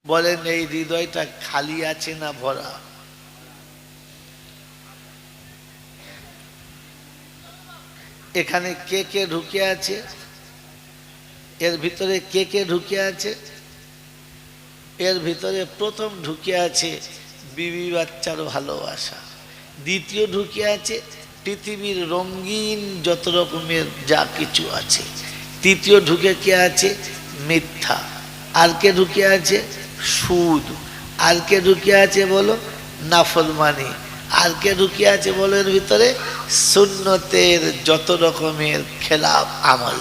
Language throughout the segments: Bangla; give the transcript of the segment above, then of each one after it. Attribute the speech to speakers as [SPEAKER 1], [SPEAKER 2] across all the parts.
[SPEAKER 1] বলেন এই হৃদয়টা খালি আছে না ভরা? এখানে কে কে ঢুকে আছে? এর ভিতরে কে কে ঢুকে আছে? এর ভিতরে প্রথম ঢুকে আছে বিবি বাচ্চার ভালোবাসা, দ্বিতীয় ঢুকে আছে পৃথিবীর রঙিন যত রকমের যা কিছু আছে, তৃতীয় ঢুকে কে আছে মিথ্যা, আর কে ঢুকে আছে সুদ, আর কে ঢুকে আছে বলো নাফরমানি, আর কে ঢুকে আছে বলো এর ভিতরে সুন্নতের যত রকমের খেলাফ আমল।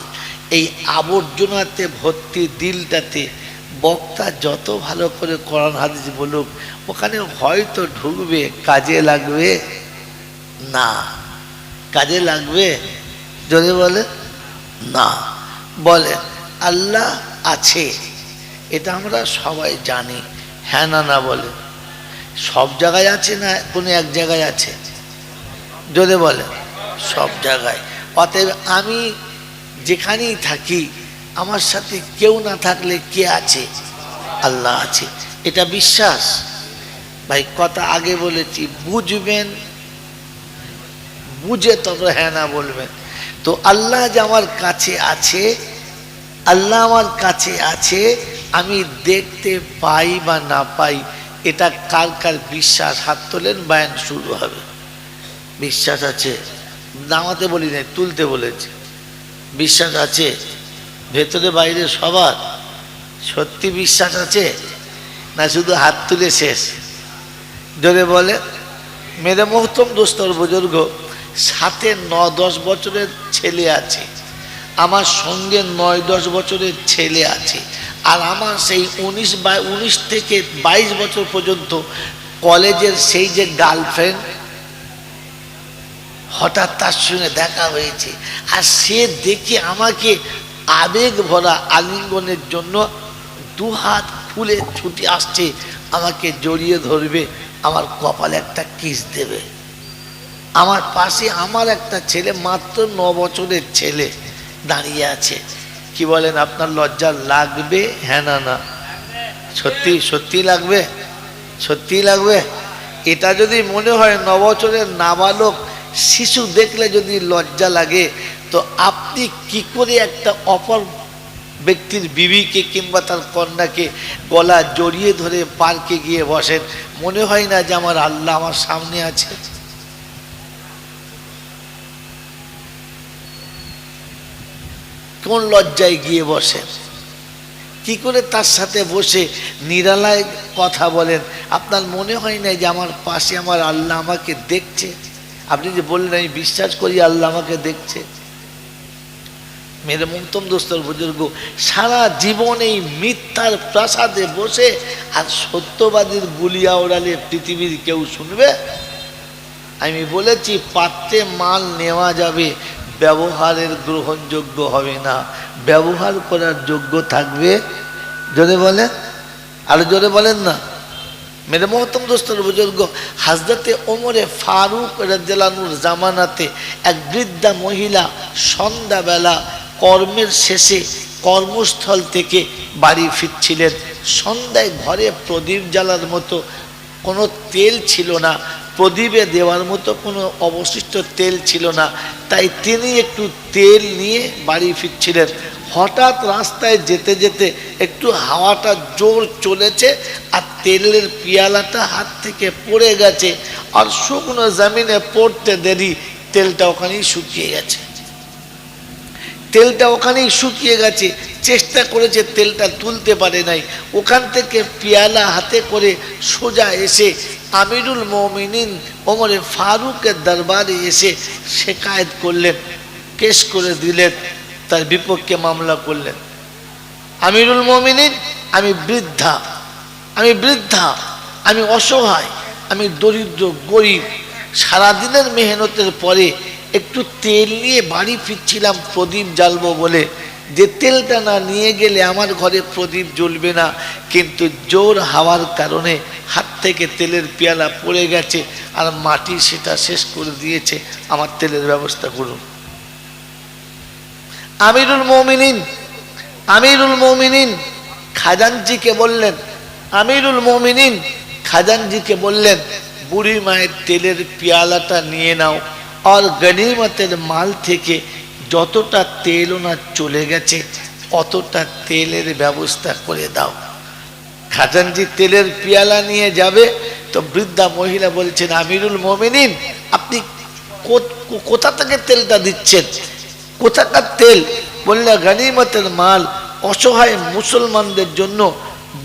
[SPEAKER 1] এই আবর্জনাতে ভর্তি দিলটাতে বক্তা যত ভালো করে কোরআন হাদিস বলুক, ওখানে হয়তো ঢুকবে, কাজে লাগবে না। কাজে লাগবে যদি বলে না। বলে আল্লাহ আছে, এটা আমরা সবাই জানি, হ্যাঁ না না বলে সব জায়গায় আছে না কোনো এক জায়গায় আছে? যদি বলে সব জায়গায়। অতএব আমি যেখানেই থাকি আমার সাথে কেউ না থাকলে কে আছে? আল্লাহ আছে, এটা বিশ্বাস। ভাই কথা আগে বলেছি, বুঝবেন, বুঝে তবে হ্যাঁ না বলবেন। তো আল্লাহ যে আমার কাছে আছে, আল্লাহ আমার কাছে আছে, আমি দেখতে পাই বা না পাই, এটা কার কার বিশ্বাস? হাত তোলেন, বায়ান শুরু হবে। বিশ্বাস আছে? নামাতে বলি নাই, তুলতে বলেছে। বিশ্বাস আছে ভেতরে বাইরে সবার? সত্যি বিশ্বাস আছে না শুধু হাত তুলে শেষ? যদি বলে মেরে মোহতম দোস্তর বুজুর্গ, সাথে 9-10 বছরের ছেলে আছে, আমার সঙ্গে 9-10 বছরের ছেলে আছে, আর আমার সেই 19 থেকে 22 বছর পর্যন্ত কলেজের সেই যে গার্লফ্রেন্ড, হঠাৎ তার সঙ্গে দেখা হয়েছে, আর সে দেখে আমাকে আবেগ ভরা আলিঙ্গনের জন্য দুহাত খুলে ছুটে আসছে, আমাকে জড়িয়ে ধরবে, আমার কপালে একটা কিস দেবে। আমার পাশে আমার একটা ছেলে, মাত্র 9 বছরের ছেলে দাঁড়িয়ে আছে। কি বলেন, আপনার লজ্জা লাগবে? হ্যাঁ না না? সত্যি সত্যি লাগবে? সত্যি লাগবে? এটা যদি মনে হয় 9 বছরের নাবালক শিশু দেখলে যদি লজ্জা লাগে, তো আপনি কি করে একটা অপর ব্যক্তির বিবিকে কিংবা তার কন্যাকে গলা জড়িয়ে ধরে পার্কে গিয়ে বসেন? মনে হয় না যে আমার আল্লাহ আমার সামনে আছে? কোন লজ্জায় গিয়ে বসেন? কি করে তার সাথে বসে নিরালায় কথা বলেন? আপনার মনে হয় না যে আমার পাশে আমার আল্লাহ আমাকে দেখছে? আপনি যে বললেন আমি বিশ্বাস করি আল্লাহ আমাকে দেখছে। মেরে মুমতম দোস্তর বুজুর্গ, সারা জীবন এই মিথ্যার প্রাসাদে বসে আর সত্যবাদীর গুলিয়া ওড়ালে পৃথিবীর কেউ শুনবে? আমি বলেছি পাত্রে মাল নেওয়া যাবে, ব্যবহারের গ্রহণযোগ্য হবে না, ব্যবহার করার যোগ্য থাকবে। জোরে বলে, আরো জোরে বলেন না। মেরে মহতম দোস্তর বুজুর্গ, হযরতে ওমরে ফারুক রাদিয়াল্লাহু আনহুর জামানাতে এক বৃদ্ধা মহিলা সন্ধ্যাবেলা কর্মের শেষে কর্মস্থল থেকে বাড়ি ফিরছিলেন। সন্ধ্যায় ঘরে প্রদীপ জ্বালার মতো কোনো তেল ছিল না, প্রদীপে দেওয়ার মতো কোনো অবশিষ্ট তেল ছিল না, তাই তিনি একটু তেল নিয়ে বাড়ি ফিরছিলেন। হঠাৎ রাস্তায় যেতে যেতে একটু হাওয়াটা জোর চলেছে, আর তেলের পিয়ালাটা হাত থেকে পড়ে গেছে, আর শুকনো জমিনে পড়তে দেরি তেলটা ওখানেই শুকিয়ে গেছে। তেলটা ওখানেই শুকিয়ে গেছে, চেষ্টা করেছে তেলটা তুলতে পারে নাই। ওখান থেকে পিয়ালা হাতে করে সোজা এসে আমিরুল মুমিনিন ওমরে ফারুকের দরবারে এসে শিকায়েত করলেন, কেস করে দিলেন, তার বিপক্ষে মামলা করলেন। আমিরুল মুমিনিন, আমি বৃদ্ধা, আমি অসহায়, আমি দরিদ্র গরিব, সারাদিনের মেহনতের পরে একটু তেল নিয়ে বাড়ি ফিরছিলাম প্রদীপ জ্বালবো বলে, যে তেলটা না নিয়ে গেলে আমার ঘরে প্রদীপ জ্বলবে না, কিন্তু জোর হাওয়ার কারণে হাত থেকে তেলের পেয়ালা পড়ে গেছে, আর মাটি সেটা শেষ করে দিয়েছে, আমার তেলের ব্যবস্থা করুন। আমিরুল মুমিনিন খাজানজিকে বললেন, আমিরুল মুমিনিন খাজানজিকে বললেন, বুড়ি মায়ের তেলের পেয়ালাটা নিয়ে নাও, আর গনিমতের মাল থেকে যতটা তেল ওনার চলে গেছে অতটা তেলের ব্যবস্থা করে দাও। খাজানজি তেলের পেয়ালা নিয়ে যাবে তো বৃদ্ধা মহিলা বলছেন, আমিরুল মুমিনিন আপনি কোথা থেকে তেলটা দিচ্ছেন, কোথাকার তেল? বললে, গনিমতের মাল অসহায় মুসলমানদের জন্য,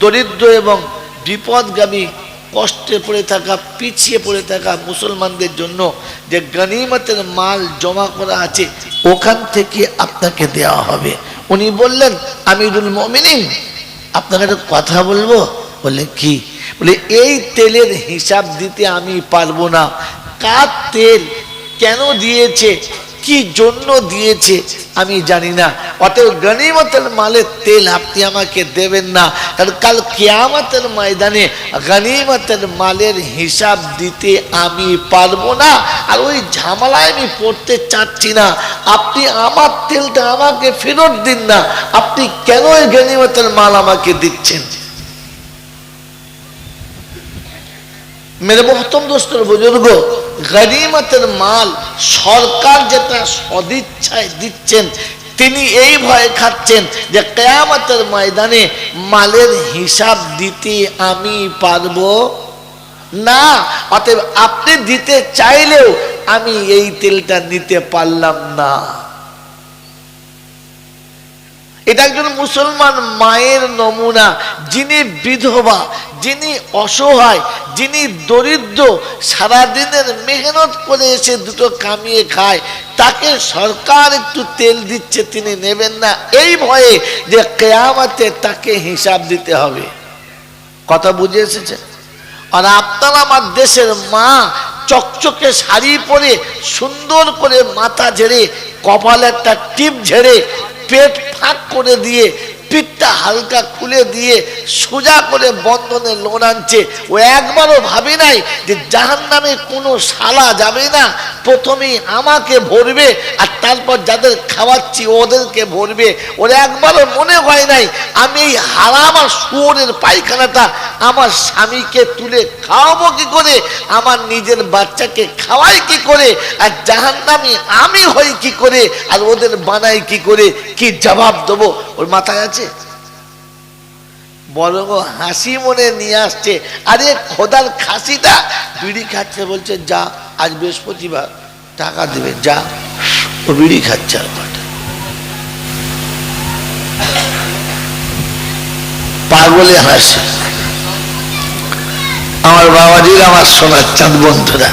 [SPEAKER 1] দরিদ্র এবং বিপদগামী, কষ্টে পড়ে থাকা, পিছিয়ে পড়ে থাকা মুসলমানদের জন্য যে গনিমতের মাল জমা করা আছে ওখান থেকে আপনাকে দেওয়া হবে। উনি বললেন, আমিরুল মুমিনিন আপনাকে একটা কথা বলবো। বলে, কি? বলে, এই তেলের হিসাব দিতে আমি পারবো না। কার তেল, কেন দিয়েছে, কি জন্য দিয়েছে আমি জানি না। অতএব গনিমতের মালের তেল আপনি আমাকে দেবেন না, কারণ কাল কিয়ামতের ময়দানে গনিমতের মালের হিসাব দিতে আমি পারবো না, আর ওই ঝামেলায় আমি পড়তে চাচ্ছি না। আপনি আমার তেলটা আমাকে ফেরত দিন না, আপনি কেন ওই গনিমতের মাল আমাকে দিচ্ছেন? মেরে মোহতরম দোস্তর বুজুর্গ, গনিমতের মাল সরকার যেটা সদিচ্ছায় দিচ্ছেন, তিনি এই ভয়ে খাচ্ছেন যে কিয়ামতের ময়দানে মালের হিসাব দিতে আমি পারবো না। অতএব আপনি দিতে চাইলেও আমি এই তেলটা নিতে পারলাম না। এটা একজন মুসলমান মায়ের নমুনা, যিনি বিধবা, যিনি অসহায়, যিনি দরিদ্র, সারাদিনের মেহনত করে এসে দুটো কামিয়ে খায়, তাকে সরকার একটু তেল দিচ্ছে, তিনি নেবেন না এই ভয়ে যে কিয়ামতে তাকে হিসাব দিতে হবে। কথা বুঝে এসেছে? আর আপনারা আমার দেশের মা চকচকে শাড়ি পরে, সুন্দর করে মাথা ঝেড়ে, কপালে একটা টিপ ঝেড়ে, পেট ফাঁক করে দিয়ে, পিঠটা হালকা খুলে দিয়ে, সোজা করে বন্ধনে লোন আনছে। ও একবারও ভাবে নাই যে জাহান্নামে কোনো শালা যাবে না, প্রথমেই আমাকে ভরবে আর তারপর যাদের খাওয়াচ্ছি ওদেরকে ভরবে। ওর একবারও মনে হয় নাই আমি এই হারাম আর শুয়োরের পায়খানাটা আমার স্বামীকে তুলে খাওয়াবো কি করে, আমার নিজের বাচ্চাকে খাওয়াই কি করে, আর জাহান্নামী আমি হই কি করে, আর ওদের বানাই কি করে, কি জবাব দেবো? ওর মাথায় আছে? বরং হাসি মনে নিয়ে আসছে, আরে খোদার খাসিটা বিড়ি খাচ্ছে, বলছে যা আজ বৃহস্পতিবার টাকা দেবে, যা। ও বিড়ি খাচ্ছে আর পাগলে হাসে। আমার বাবাজির, আমার সোনার চাঁদ বন্ধুরা,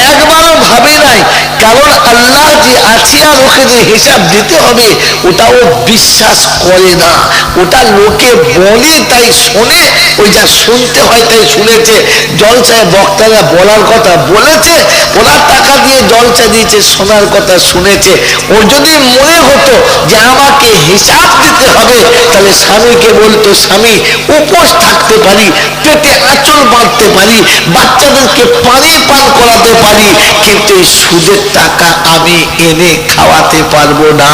[SPEAKER 1] একবারও ভাবে নাই, কারণ আল্লাহ যে আছে আর ওকে যে হিসাব দিতে হবে ওটা ও বিশ্বাস করে না। ওটা লোকে বলে তাই শোনে, ওই যা শুনতে হয় তাই শুনেছে। জলসায় বক্তারা বলার কথা বলেছে, ওরা টাকা দিয়ে জলসা দিয়েছে, শোনার কথা শুনেছে। ওর যদি মনে হতো যে আমাকে হিসাব দিতে হবে, তাহলে স্বামীকে বলতো, স্বামী উপোস থাকতে পারি, পেটে আঁচল বাঁধতে পারি, বাচ্চাদেরকে পানি পান করাতে পারি, কিন্তু এই সুদের টাকা আমি এনে খাওয়াতে পারবো না।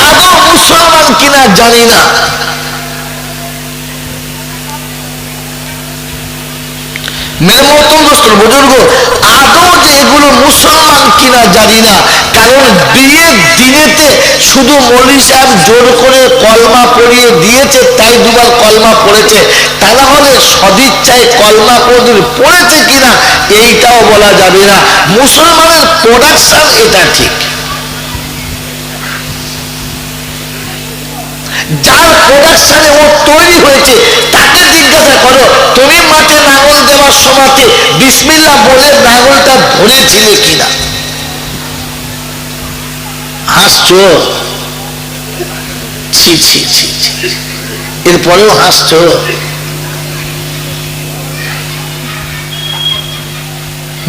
[SPEAKER 1] আদৌ মুসলমান কিনা জানি না, বুজুর্গ, আদৌ যে এগুলো মুসলমান কিনা জানি না। কারণ বিয়ের দিনেতে শুধু মৌলভী সাহেব জোর করে কলমা পড়িয়ে দিয়েছে, তাই দুবার কলমা পড়েছে, তা না হলে সদিচ্ছায় কলমা কোনদিন পড়েছে কিনা এইটাও বলা যাবে না। মুসলমানের প্রোডাকশন এটা ঠিক, যার প্রোডাকশনে ও তৈরি হয়েছে তাকে জিজ্ঞাসা করো, তুমি মাঠে লাঙল দেওয়ার সময়তে বিসমিল্লাহ বলে লাঙলটা ধরেছিলে কিনা? হাসছো? ছি ছি ছি, এরপরেও হাসছো?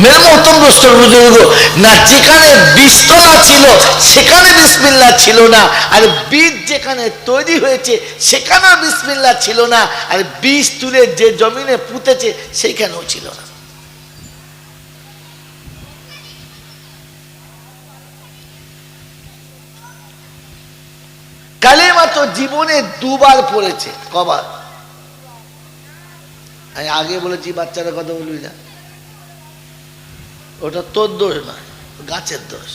[SPEAKER 1] মেরে মহতম দোস্তর বুজুর্গ, না যেখানে বীজতলা ছিল সেখানে বিসমিল্লাহ ছিল না, আর বীজ যেখানে তৈরি হয়েছে সেখানেও বিসমিল্লাহ ছিল না, আর বীজ তুলে যে জমিনে পুঁতেছে সেইখানেও ছিল না। হয়তো জীবনে দুবার পড়েছে। কবার? আমি আগে বলেছি বাচ্চারা কথা বলবি না, ওটা তোর দোষ নয়, গাছের দোষ।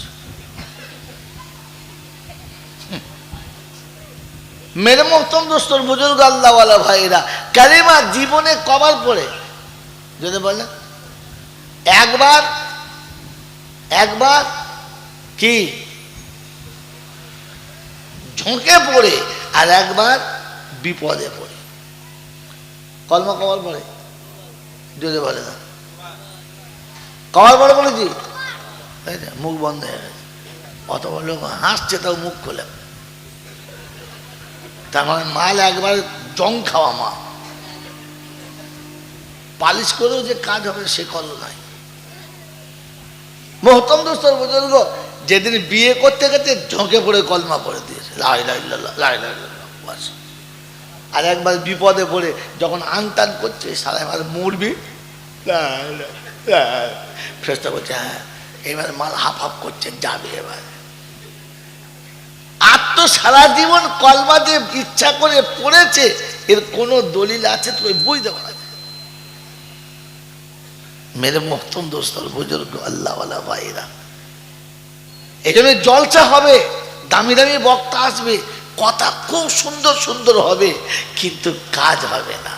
[SPEAKER 1] মেরে মোহতম দোস্তর বুজুর্গ আল্লাহওয়ালা ভাইরা, কালিমা জীবনে কবার পড়ে যদি বলে? একবার, একবার কি ঝোঁকে পড়ে, আর একবার বিপদে পড়ে। কলমা কবার পড়ে যদি বলে না? কবার পড়ে বলেছি? মুখ বন্ধ হয়ে গেছে, অত বড় লোক হাসছে তাও মুখ খোলে। তার মানে মাল একবার জং খাওয়া মা, পালিশ করেও যে কাজ হবে সে কল নাই। মোহতম দোস্তর বুজুর্গ যেদিন বিয়ে করতে গেছে ঝোঁকে পড়ে কলমা পড়ে দিয়েছে, লা ইলাহা ইল্লাল্লাহ, লা ইলাহা ইল্লাল্লাহ, বাস। আর একবার বিপদে পড়ে যখন আনটান করছে, সারা এবার মরবি, ফেরেশতা বলছে হ্যাঁ এবার মাল হাফ হাফ করছে, যাবে এবার। আর তো সারা জীবন কলমা যে ইচ্ছা করে পড়েছে, এর কোন দলিল আছে তো বুঝতে পারা যায়? মেরে মোহতম দোস্তর বুজুর্গ আল্লাহওয়ালা ভাইরা, এই জন্য জলসা হবে, দামি দামি বক্তা আসবে, কথা খুব সুন্দর সুন্দর হবে, কিন্তু কাজ হবে না।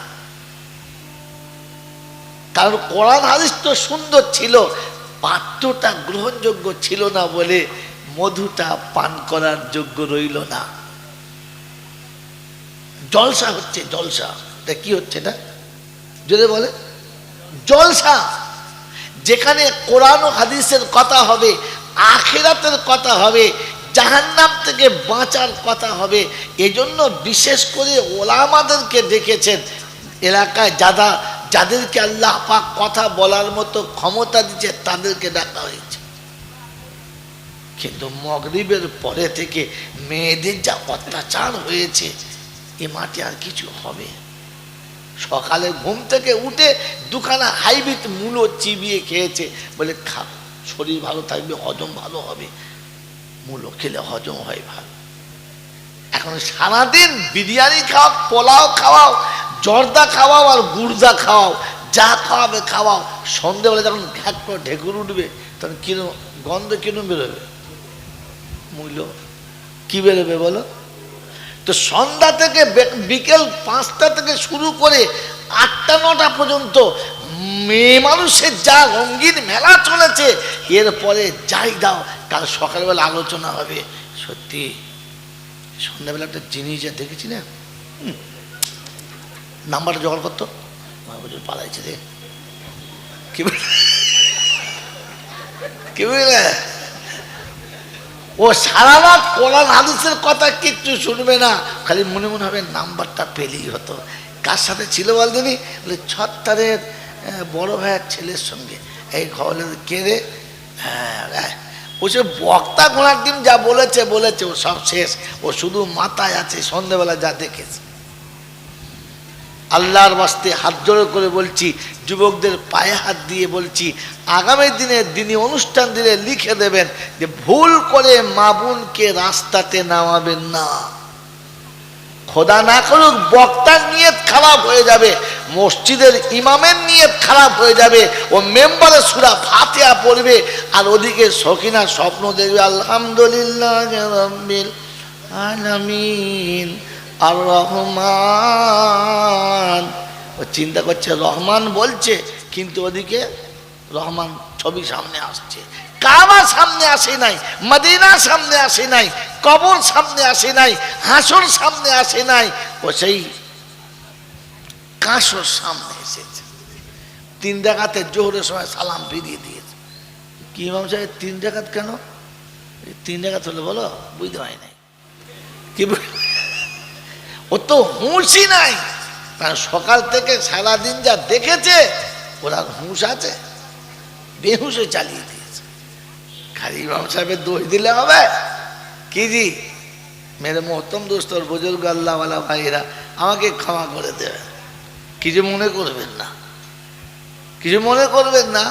[SPEAKER 1] কারণ কোরআন হাদিস তো সুন্দর ছিল, পাত্রটা গ্রহণযোগ্য ছিল না বলে মধুটা পান করার যোগ্য রইল না। জলসা হচ্ছে, জলসা। কি হচ্ছে না যদি বলে? জলসা, যেখানে কোরআন ও হাদিসের কথা হবে, আখিরাতের কথা হবে, জাহান্নাম থেকে বাঁচার কথা হবে। এজন্য বিশেষ করে ওলামাদেরকে ডেকেছেন, এলাকায় যাদেরকে আল্লাহ পাক কথা বলার মতো ক্ষমতা দিচ্ছে তাদেরকে ডাকা হয়েছে। কিন্তু মাগরিবের পরে থেকে মেয়েদের যা অত্যাচার হয়েছে, এ মাঠে আর কিছু হবে? সকালে ঘুম থেকে উঠে দুখানা হাইব্রিড মূলো চিবিয়ে খেয়েছে, বলে খা, শরীর ভালো থাকবে, হজম ভালো হবে, মূলো খেলে হজম হয় ভালো। এখন সারাদিন বিরিয়ানি খাওয়াও, পোলাও খাওয়াও, জর্দা খাওয়াও আর গুর্দা খাওয়াও, যা খাওয়াবে খাওয়াও, সন্ধ্যেবেলা যখন ঘ্যাট করে ঢেকুর উঠবে তখন কিনো গন্ধ কিনো বেরোবে, মূল্য কি বেরোবে বলো? তো সন্ধ্যা থেকে বিকেল 5টা থেকে শুরু করে 8টা-9টা পর্যন্ত মেয়ে মানুষের যা রঙিন মেলা চলেছে, এরপরে যাই দাও, কাল সকালবেলা আলোচনা হবে। সত্যি সন্ধ্যাবেলা একটা জিনিস যা দেখেছি না, নাম্বারটা জোগাড় করতো, পালাইছে রে, কি বুঝলে? ও সারা রাত কোরআন হাদিসের কথা কিচ্ছু শুনবে না, খালি মনে মনে হবে নাম্বারটা পেলেই হতো। কার সাথে ছিল বলতেনি? বলে ছত্তারের বড় ভাইয়ের ছেলের সঙ্গে। এই খবরের কে রে? হ্যাঁ, ও সে বক্তা ঘোড়ার দিন যা বলেছে বলেছে, ও সব শেষ, ও শুধু মাথায় আছে সন্ধ্যেবেলা যা দেখেছে। আল্লাহর বাস্তে হাত জোড়ো করে বলছি, যুবকদের পায়ে হাত দিয়ে বলছি, আগামী দিনে দিনই অনুষ্ঠান দিলে লিখে দেবেন যে ভুল করে মা বোনকে রাস্তাতে নামাবেন না। খোদা না করুক বক্তার নিয়ত খারাপ হয়ে যাবে, মসজিদের ইমামের নিয়ত খারাপ হয়ে যাবে, ও মেম্বারে সূরা ফাতিহা পড়বে আর ওদিকে সকিনা স্বপ্ন দেখবে আলহামদুলিল্লাহ রাব্বিল আলামিন আর রহমান। ও চিন্তা করছে রহমান বলছে, কিন্তু ওদিকে রহমান ছবি সামনে আসছে। কাবা সামনে আসে নাই, মদিনা সামনে আসে নাই, কবর সামনে আসে নাই, হাসর সামনে আসে নাই, ও সেই কাঁসর সামনে এসেছে। 3 রাকাতে জোহরের সময় সালাম ফিরিয়ে দিয়েছে। কি ইমাম সাহেব 3 রাকাত কেন? 3 রাকাত হলে বলো, বুঝতে পারি নাই। কি ও তো হুঁশই নাই, কারণ সকাল থেকে সারাদিন যা দেখেছে ওরা হুঁশ আছে, বেহুশে চালিয়ে দিয়েছে। খালি ইমাম সাহেবের দোষ দিলে হবে কি? জি মেরে মোহতম দোস্তর বুজুর্গ আল্লাহওয়ালা ভাইরা, আমাকে ক্ষমা করে দেবে, কিছু মনে করবেন না, কিছু মনে করবেন না।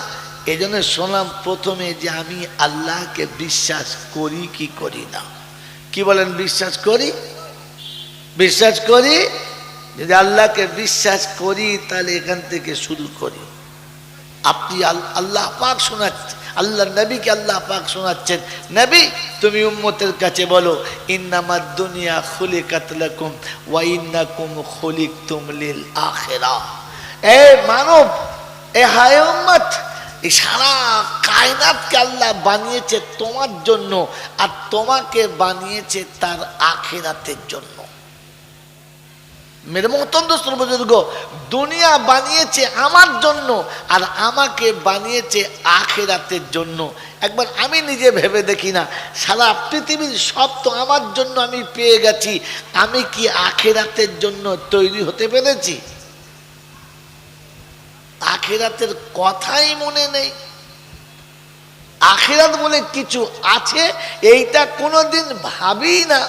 [SPEAKER 1] এই জন্য শোনাম প্রথমে যে আমি আল্লাহকে বিশ্বাস করি কি করি না। কি বলেন? বিশ্বাস করি বিশ্বাস করি, যদি আল্লাহকে বিশ্বাস করি তাহলে এখান থেকে শুরু করি। আপনি আল্লাহ পাক শোনাচ্ছেন, আল্লাহ নবীকে আল্লাহ পাক শোনাচ্ছেন, নবী তুমি উম্মতের কাছে বলো, ইন্নামাদ দুনিয়া খুলিকাত লাকুম ওয়া ইন্নাকুম খুলিকতুম লিল আখিরাহ। এ মানব, এ হায় উম্মত, এই সারা কায়নাতকে আল্লাহ বানিয়েছে তোমার জন্য, আর তোমাকে বানিয়েছে তার আখিরাতের জন্য। মেরে মোহতরম দোস্ত বুজুর্গ, দুনিয়া বানিয়েছে আমার জন্য আর আমাকে বানিয়েছে আখিরাতের জন্য। একবার আমি নিজে ভেবে দেখি না, সারা পৃথিবীর সব তো আমার জন্য আমি পেয়ে গেছি, আমি কি আখিরাতের জন্য তৈরি হতে পেরেছি? আখিরাতের কথাই মনে নেই। আখিরাত বলে কিছু আছে এইটা কোনোদিন ভাবি না।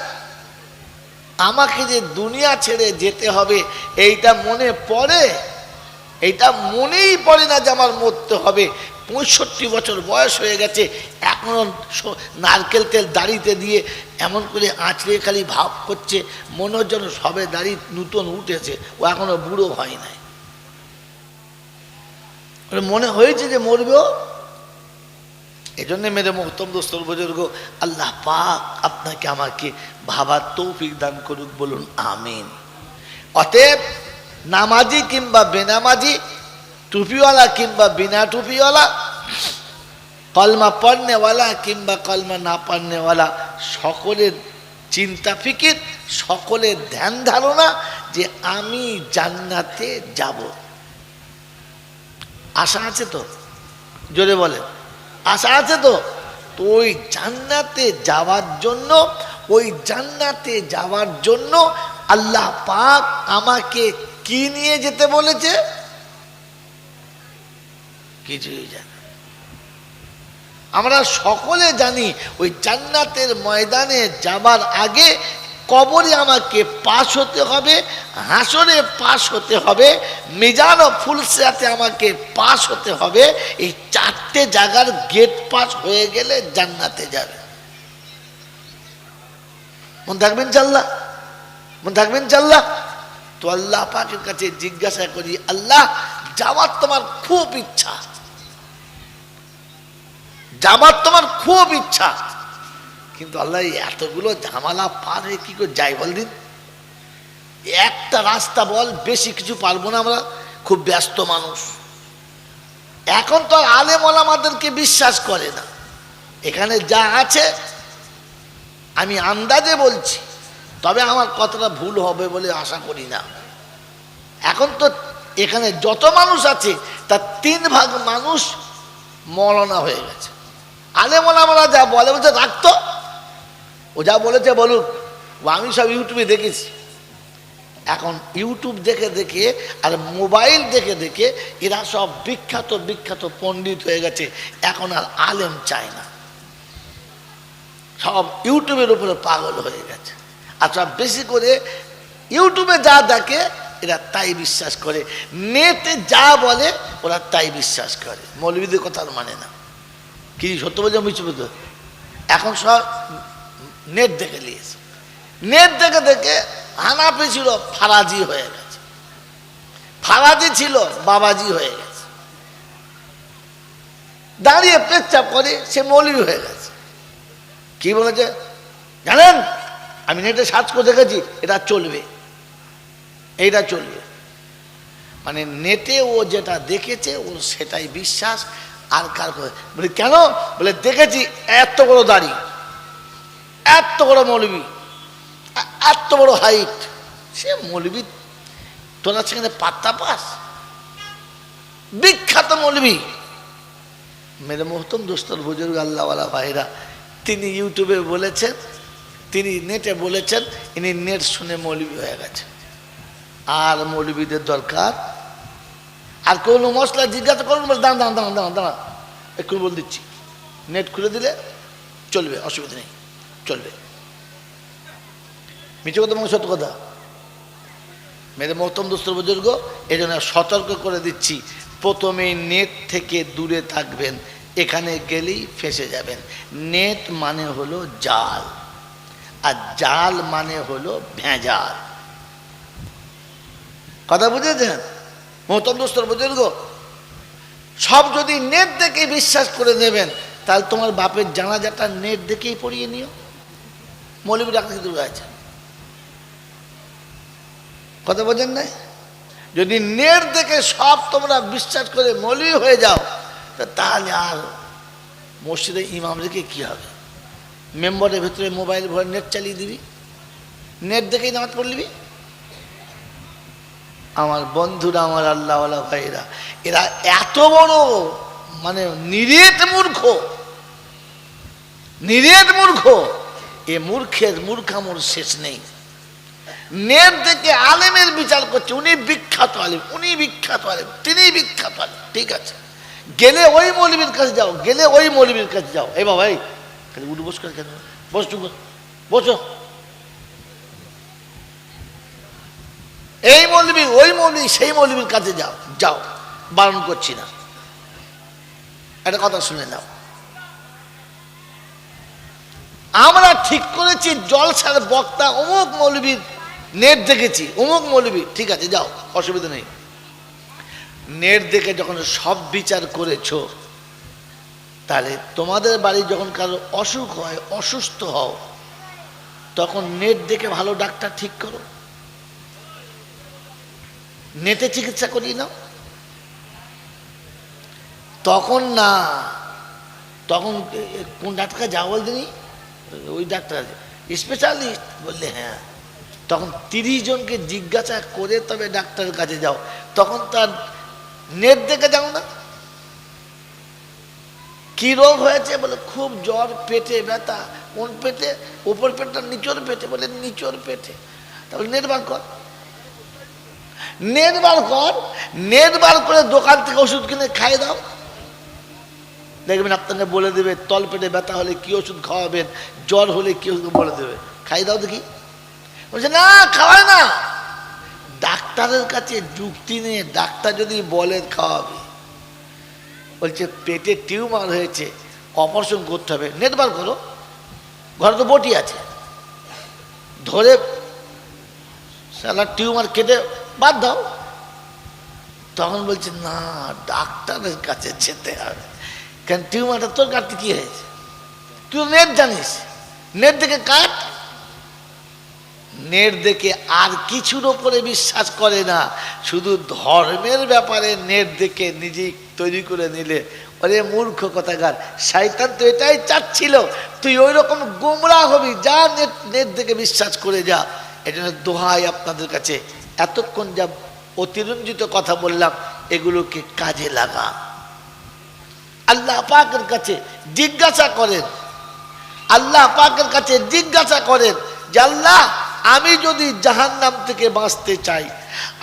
[SPEAKER 1] আমাকে যে দুনিয়া ছেড়ে যেতে হবে এইটা মনে পড়ে? এইটা মনেই পড়ে না যে আমার মরতে হবে। 65 বছর বয়স হয়ে গেছে, এখনো নারকেল তেল দাড়িতে দিয়ে এমন করে আঁচড়ে খালি ভাব করছে, মনে হচ্ছে যেন সবে দাড়ি নূতন উঠেছে, ও এখনো বুড়ো হয় নাই। মনে হয়েছে যে মরবেও। এই জন্য মেরে মোহতরম দোস্তর বুজুর্গ, আল্লাহ পাক আপনাকে আমাকে ভাবার তৌফিক দান করুক, বলুন আমিন। অতএব নামাজি কিংবা বেনামাজি, টুপিওয়ালা কিংবা বিনা টুপিওয়ালা, কলমা পড়নেওয়ালা কিংবা কলমা না পড়নেওয়ালা, সকলের চিন্তা ফিকির, সকলের ধ্যান ধারণা যে আমি জান্নাতে যাব। আশা আছে তো? জোরে বলেন, আশা আছে তো? তো ওই জান্নাতে যাওয়ার জন্য, ওই জান্নাতে যাওয়ার জন্য আল্লাহ পাক আমাকে কি নিয়ে যেতে বলেছে? কিছুই জানি। আমরা সকলে জানি ওই জান্নাতের ময়দানে যাবার আগে কবরে আমাকে পাশ হতে হবে, হাসরে পাশ হতে হবে, মিজান ও ফুলসিরাতে আমাকে পাশ হতে হবে। এই 4টে জায়গার গেট পাস হয়ে গেলে জান্নাতে যাবে। মন থাকবেন চাল্লা, মন থাকবেন চাল্লা। তো আল্লাহ পাকের কাছে জিজ্ঞাসা করি, আল্লাহ যাওয়ার তোমার খুব ইচ্ছা, যাবার তোমার খুব ইচ্ছা, কিন্তু আল্লাহ এতগুলো ঝামেলা পার হয়ে কি করে যাই বল দিন? একটা রাস্তা বল, বেশি কিছু পারবো না, আমরা খুব ব্যস্ত মানুষ। এখন তো আলেম ওলামাদেরকে বিশ্বাস করে না। এখানে যা আছে আমি আন্দাজে বলছি, তবে আমার কথাটা ভুল হবে বলে আশা করি না। এখন তো এখানে যত মানুষ আছে তার 3 ভাগ মানুষ মৌলানা হয়ে গেছে। আলেম ওলামারা যা বলে বলছে রাখতো, ও যা বলেছে বলুক, আমি সব ইউটিউবে দেখেছি। এখন ইউটিউব দেখে দেখে আর মোবাইল দেখে দেখে এরা সব বিখ্যাত বিখ্যাত পণ্ডিত হয়ে গেছে। এখন আর আলেম চায় না, সব ইউটিউবের উপরে পাগল হয়ে গেছে। আর সব বেশি করে ইউটিউবে যা দেখে এরা তাই বিশ্বাস করে, নেটে যা বলে ওরা তাই বিশ্বাস করে, মৌলবীদের কথা মানে না। কি সত্য বলছে মিছ বলতে? এখন সব নেট দেখে নিয়েছে, নেট দেখে দেখে হানাফি ছিল ফারাজি হয়ে গেছে, ফারাজি ছিল বাবাজি হয়ে গেছে, দাঁড়িয়ে পেচ্ছাপ করে সে মৌলবী হয়ে গেছে। কি বলেছে জানেন? আমি নেটে সার্চ করে দেখেছি, এটা চলবে, এইটা চলবে। মানে নেটে ও যেটা দেখেছে ও সেটাই বিশ্বাস। আর কার বলে কেন? বলে দেখেছি এত বড় দাড়ি, এত বড় মৌলবী, এত বড় হাইট, সে মৌলবী তোরা সেখানে পাত্তা পাস? বিখ্যাত মৌলবী। মেরে মোহতরম দোস্তর বুজুর্গ আল্লাহওয়ালা ভাইরা, তিনি ইউটিউবে বলেছেন, তিনি নেটে বলেছেন, ইনি নেট শুনে মৌলবী হয়ে গেছে। আর মৌলবীদের দরকার? আর কোনো মশলা জিজ্ঞাসা করুন, দাঁড়া দাঁড়া দাঁড়া দাঁড়া দাঁড়া একটু বল দিচ্ছি, নেট খুলে দিলে চলবে, অসুবিধা নেই, চলবে। মিছে কথা মানে সত্য কথা। মেরে মোহতরম দোস্তর বুজুর্গ, এই জন্য সতর্ক করে দিচ্ছি, প্রথমে নেট থেকে দূরে থাকবেন, এখানে গেলেই ফেঁসে যাবেন। নেট মানে হলো জাল, আর জাল মানে হলো ভেজাল। কথা বুঝেছেন মোহতরম দোস্তর বুজুর্গ? সব যদি নেট দেখে বিশ্বাস করে নেবেন, তাহলে তোমার বাপের জানাজাটা নেট দেখেই পড়িয়ে নিও। মৌলবী ডাক্তার কিন্তু আছে, কথা বোঝেন নাই? যদি নেট দেখে সব তোমরা বিশ্বাস করে মৌলবী হয়ে যাও, তাহলে আর মসজিদে ইমাম রেখে কি হবে? মেম্বারের ভিতরে মোবাইল ভরে নেট চালিয়ে দিবি, নেট দেখেই নামাজ পড়লিবি। আমার বন্ধুরা, আমার আল্লাহওয়ালা ভাইরা, এরা এত বড় মানে নিরেট মূর্খ, নিরেট মূর্খ। এ মূর্খের মূর্খামোর শেষ নেই। নেট দেখে আলেমের বিচার করছে, উনি বিখ্যাত আলেম, উনি বিখ্যাত আলেম, তিনি বিখ্যাত আলেম। ঠিক আছে, গেলে ওই মৌলবীর কাছে যাও, গেলে ওই মৌলবীর কাছে যাও। এই বাবা, এই খালি উঠে বস করে কেন? বসো বসো। এই মৌলবী, ওই মৌলবী, সেই মৌলবীর কাছে যাও, যাও, বারণ করছি না। একটা কথা শুনে নাও, আমরা ঠিক করেছি জলসার বক্তা অমুক মৌলবীর নেট দেখেছি, অমুক মৌলবী, ঠিক আছে যাও, অসুবিধা নেই। নেট দেখে যখন সব বিচার করেছো, তাহলে তোমাদের বাড়ি যখন কারো অসুখ হয়, অসুস্থ হও, তখন নেট দেখে ভালো ডাক্তার ঠিক করো, নেটে চিকিৎসা করিয়ে নাও। তখন না, তখন কোন ডাক্তার যাও বলতেনি, ওই ডাক্তার স্পেশালিস্ট বললে হ্যাঁ, তখন 30 জনকে জিজ্ঞাসা করে তবে ডাক্তারের কাছে যাও, তখন তার নেট দেখে যাও না। কি রোগ হয়েছে বলে খুব জ্বর, পেটে ব্যথা। কোন পেটে? উপর পেটটা, নিচর পেটে? বলে নিচর পেটে। তাহলে নেট বার কর, নেট বার কর, নেট বার করে দোকান থেকে ওষুধ কিনে খাইয়ে দাও, দেখবেন আপনাকে বলে দেবে তল পেটে ব্যথা হলে কি ওষুধ খাওয়াবেন, জ্বর হলে কি ওষুধ বলে দেবে, খাই দাও দেখি। বলছে না, খাওয়ায় না। ডাক্তারের কাছে যুক্তি নিয়ে ডাক্তার যদি বলে খাওয়াবে, বলছে পেটে টিউমার হয়েছে, অপারেশন করতে হবে, নেট বার করো, ঘরে তো বটি আছে, ধরে সালা টিউমার কেটে বাদ দাও। তখন বলছে না, ডাক্তারের কাছে যেতে হবে। কেন? টিউমারটা তোর কাটতে কি হয়েছে? তুই নেট জানিস, নেট দেখে কাট। নেট দেখে আর কিছুর ওপরে বিশ্বাস করে না, শুধু ধর্মের ব্যাপারে নেট দেখে নিজেই তৈরি করে নিলে। ওরে মূর্খ কথাকার, শয়তান তো এটাই চাচ্ছিল তুই ওই রকম গোমরা হবি। যা নেট নেট দেখে বিশ্বাস করে যা। এটা দোহাই আপনাদের কাছে, এতক্ষণ যা অতিরঞ্জিত কথা বললাম, এগুলোকে কাজে লাগা। আল্লাহ পাকের কাছে জিজ্ঞাসা করেন, আল্লাহ পাকের কাছে জিজ্ঞাসা করেন যে আল্লাহ, আমি যদি জাহান্নাম থেকে বাঁচতে চাই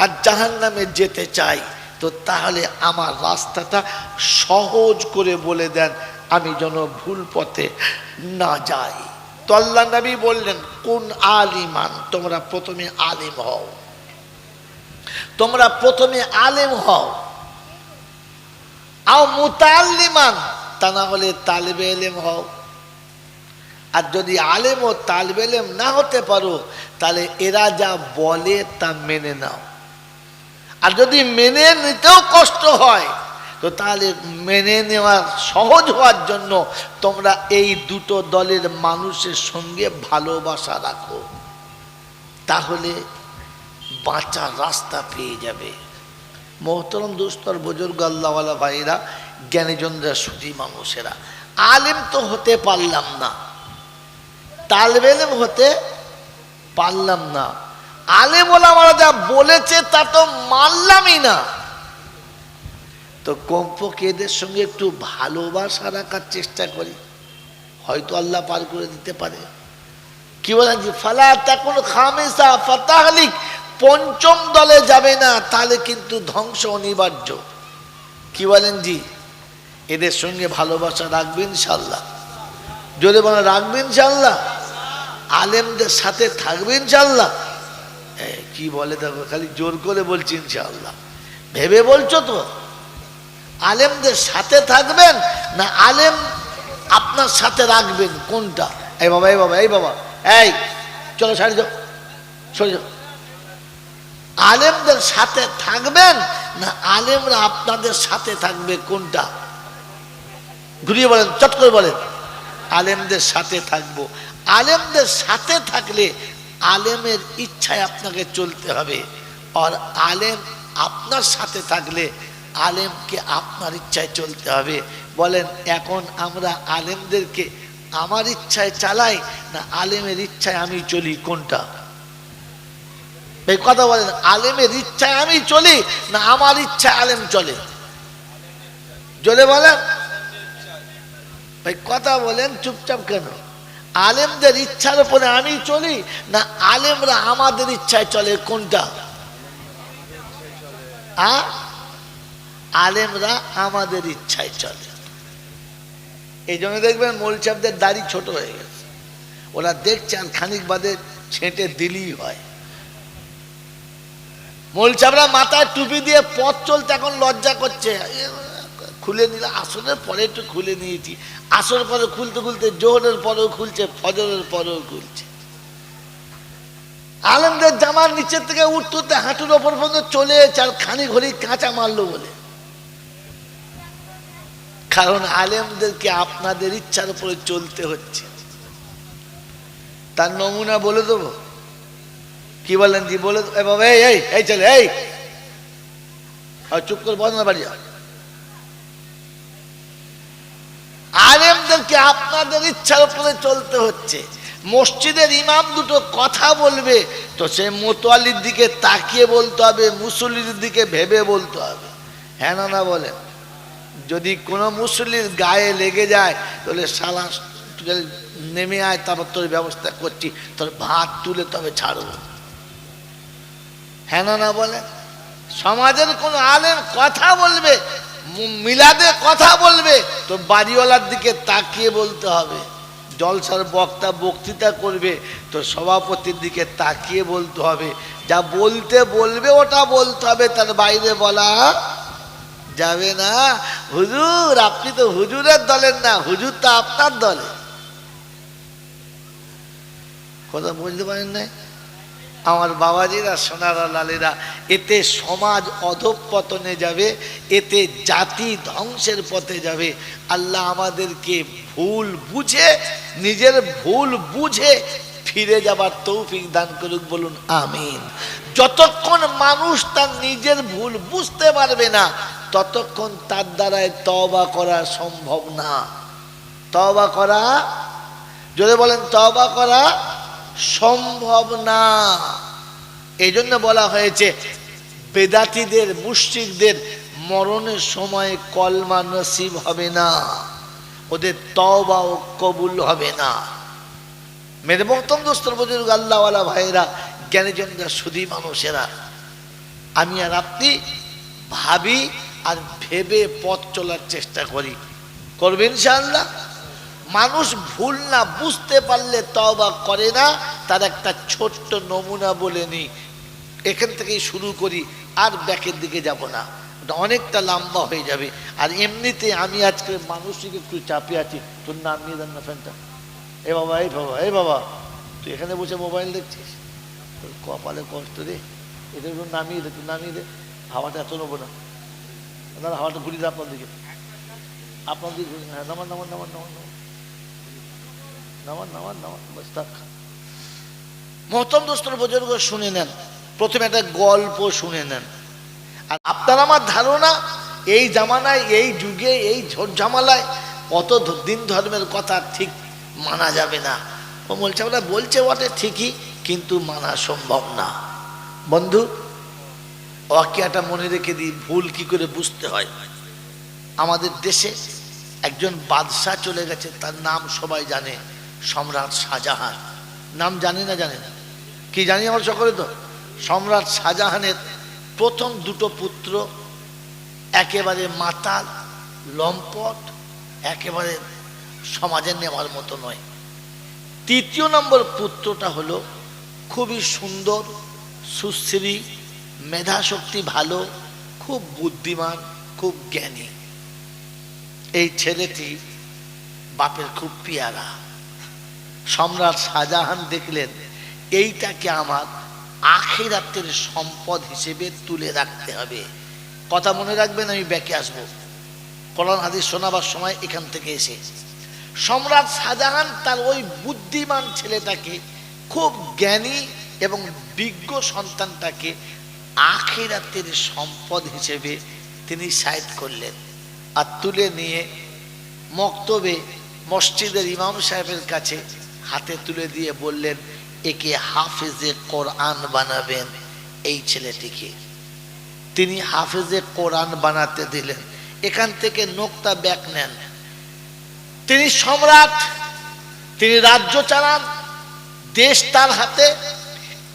[SPEAKER 1] আর জাহান্নামে যেতে চাই, তো তাহলে আমার রাস্তাটা সহজ করে বলে দেন, আমি যেন ভুল পথে না যাই। তো আল্লাহ নবী বললেন, কোন আলিমান, তোমরা প্রথমে আলিম হও, তোমরা প্রথমে আলেম হও। আও মুতাআল্লিমান, তা না হলে তালিবে ইলম হও। আর যদি আলেম ও তালিবে ইলম না হতে পারো, তাহলে এরা যা বলে তা মেনে নাও। আর যদি মেনে নিতেও কষ্ট হয়, তো তাহলে মেনে নেওয়া সহজ হওয়ার জন্য তোমরা এই দুটো দলের মানুষের সঙ্গে ভালোবাসা রাখো, তাহলে বাঁচার রাস্তা পেয়ে যাবে। মোহতরম দোস্তর বুজুর্গ আল্লাহওয়ালা ভাইরা, জ্ঞানীজনরা, সুধী মানুষেরা, আলেম তো হতে পারলাম না, তালিবে ইলম হতে পারলাম না, আলেম ওলামারা যা বলেছে তা তো মানলামই না, তো কমপক্ষে এদের সঙ্গে একটু ভালোবাসা রাখার চেষ্টা করি, হয়তো আল্লাহ পার করে দিতে পারে। কি বলেন জি? ফালা তাকুন খামিসা ফাতাহলিক, পঞ্চম দলে যাবে না, তাহলে কিন্তু ধ্বংস অনিবার্য। কি বলেন জি? এদের সঙ্গে ভালোবাসা রাখবেন ইনশাআল্লাহ, জোরে বলে রাখবেন ইনশাআল্লাহ, আলেমদের সাথে থাকবেন ইনশাআল্লাহ। কি বলে দেখো, খালি জোর করে বলছি ইনশাআল্লাহ, ভেবে বলছো তো? আলেমদের সাথে থাকবেন না আলেম আপনার সাথে রাখবেন, কোনটা? এই বাবা, এই বাবা, এই বাবা, এই চলো সারি যাও, সরে যাও। আলেমদের সাথে থাকবেন না আলেমরা আপনাদের সাথে থাকবে? কোনটা? ঘুরিয়ে বলেন, চট করে বলেন। আলেমদের সাথে থাকবো। আলেমদের সাথে থাকলে আলেমের ইচ্ছায় আপনাকে চলতে হবে, আর আলেম আপনার সাথে থাকলে আলেমকে আপনার ইচ্ছায় চলতে হবে। বলেন, এখন আমরা আলেমদেরকে আমার ইচ্ছায় চালাই না আলেমের ইচ্ছায় আমি চলি? কোনটা? এই কথা বলেন, আলেমের ইচ্ছায় আমি চলি না আমার ইচ্ছায় আলেম চলে? জোরে বলেন ভাই, কথা বলেন, চুপচাপ কেন? আলেমদের ইচ্ছার উপরে আমি চলি না আলেমরা আমাদের ইচ্ছায় চলে? কোনটা? আলেমরা আমাদের ইচ্ছায় চলে। এই জন্য দেখবেন মৌলচাপদের দাড়ি ছোট হয়ে গেছে, ওরা দেখছে আর খানিক বাদে ছেঁটে দিলেই হয়। মৌলচাপরা মাথায় টুপি দিয়ে পথ চলতে এখন লজ্জা করছে, খুলে নিলে আসরের পরে একটু খুলে নিয়েছি, আসর পরে খুলতে খুলতে জোহরের পরেও খুলছে, ফজরের পরেও খুলছে। আলেমদের জামার নিচের থেকে উঠতে হাঁটুর ওপর পর্যন্ত চলে এসেছে, আর খানি ঘড়ি কাঁচা মারলো বলে। কারণ আলেমদেরকে আপনাদের ইচ্ছার উপরে চলতে হচ্ছে। তার নমুনা বলে দেবো? কি বলেন জি? বলে বাবা, এই এই চলে, এই চুপ করে বল না, বাড়ি যাও। আলেমদেরকে আপনাদের ইচ্ছার উপরে চলতে হচ্ছে। মসজিদের ইমাম দুটো কথা বলবে তো সে মোতোয়ালির দিকে তাকিয়ে বলতে হবে, মুসল্লির দিকে ভেবে বলতে হবে। হ্যাঁ না বলেন? যদি কোনো মুসল্লির গায়ে লেগে যায় তাহলে শালা নেমে আয়, তারপর তোর ব্যবস্থা করছি, তোর ভাত তুলে তবে ছাড়ব। হ্যাঁ না বলেন? সমাজের কোন আলেম কথা বলবে, মিলাদে কথা বলবে তো বাড়িওয়ালার দিকে তাকিয়ে বলতে হবে। জলসার বক্তা বক্তৃতা করবে তো সভাপতির দিকে তাকিয়ে বলতে হবে। যা বলতে বলবে ওটা বলতে হবে, তার বাইরে বলা যাবে না। হুজুর, আপনি তো হুজুরের দলের না, হুজুর তো আপনার দলে। কথা বুঝতে পারেন না আমার বাবাজিরা, সোনারা, লালেরা? এতে সমাজ অধঃপতনে যাবে, এতে জাতি ধ্বংসের পথে যাবে। আল্লাহ আমাদেরকে ভুল বুঝে, নিজের ভুল বুঝে ফিরে যাবার তৌফিক দান করুক, বলুন আমিন। যতক্ষণ মানুষ তার নিজের ভুল বুঝতে পারবে না ততক্ষণ তার দ্বারায় তওবা করা সম্ভব না। তওবা করা, যদি বলেন তওবা করা সম্ভব না। এই জন্য বলা হয়েছে বেদাতীদের, মুশরিকদের মরণের সময় কলমা নসিব হবে না, ওদের তওবাও কবুল হবে না। মেরে মোহতরম দোস্তর বুজুর্গ, আল্লাহওয়ালা ভাইয়েরা, জ্ঞানীজনরা, সুধী মানুষেরা, আমি আর আপনি ভাবি আর ভেবে পথ চলার চেষ্টা করি, করবেন ইনশাআল্লাহ। মানুষ ভুল না বুঝতে পারলে তওবা করে না, তার একটা ছোট্ট নমুনা বলে নিই, এখান থেকেই শুরু করি, আর ব্যাকের দিকে যাব না, ওটা অনেকটা লম্বা হয়ে যাবে। আর এমনিতে আমি আজকে মানসিক একটু চাপে আছি। তোর নাম নিয়ে দেন না ফ্যানটা। এ বাবা, এই বাবা, এই বাবা, তুই এখানে বসে মোবাইল দেখছিস, তোর কপালে কষ্ট রে, এটা একটু নামিয়ে দে, তুই নামিয়ে দে, হাওয়াটা এত নেবো না, আপনার হাওয়াটা ঘুরিয়ে দেয় আপনার দিকে, আপনার দিকে ঘুরিয়ে। হ্যাঁ, নামান নামান নামান নামান নামান নামান নামান নামান, বাস থাক। মোহতরম দোস্তর বুজুর্গ, শুনে নেন, প্রথমে একটা গল্প শুনে নেন। আর আপনার আমার ধারণা, এই জামানায়, এই যুগে, এই ঝড় ঝামেলায় কত দিন ধর্মের কথা ঠিক মানা যাবে না। ও বলছে, ওরা বলছে বটে ঠিকই, কিন্তু মানা সম্ভব না। বন্ধু, ওয়াকিয়াটা মনে রেখে দিই, ভুল কি করে বুঝতে হয়। আমাদের দেশে একজন বাদশাহ চলে গেছে, তার নাম সবাই জানে, সম্রাট শাহজাহান। নাম জানি না, জানে না কি জানি আমরা সকলে তো। সম্রাট শাহজাহানের প্রথম দুটো পুত্র একেবারে মাতাল, লম্পট, একেবারে সমাজে নেওয়ার মতো নয়। তৃতীয় নম্বর পুত্রটা হলো খুবই সুন্দর, সুশ্রী, মেধাশক্তি ভালো, খুব বুদ্ধিমান, খুব জ্ঞানী। এই ছেলেটি বাপের খুব পেয়ারা। সম্রাট শাহজাহান দেখলেন এইটাকে আমার আখিরাতের সম্পদ হিসেবে তুলে রাখতে হবে। কথা মনে রাখবেন, আমি ব্যাকে আসবো। কোরআন হাদিস শোনাবার সময় এখান থেকে এসে সম্রাট শাহজাহান তার ওই বুদ্ধিমান ছেলেটাকে, খুব জ্ঞানী এবং বিজ্ঞ সন্তানটাকে আখিরাতের সম্পদ হিসেবে তিনি সাইড করলেন, আর তুলে নিয়ে মক্তবে মসজিদের ইমাম সাহেবের কাছে হাতে তুলে দিয়ে বললেন, একে হাফেজে কোরআন বানাবেন এই ছেলেটিকে। তিনি হাফেজে কোরআন বানাতে দিলেন। এখান থেকে নোক্তা ব্যাক নেন। তিনি সম্রাট, তিনি রাজ্য চালান, দেশ তার হাতে।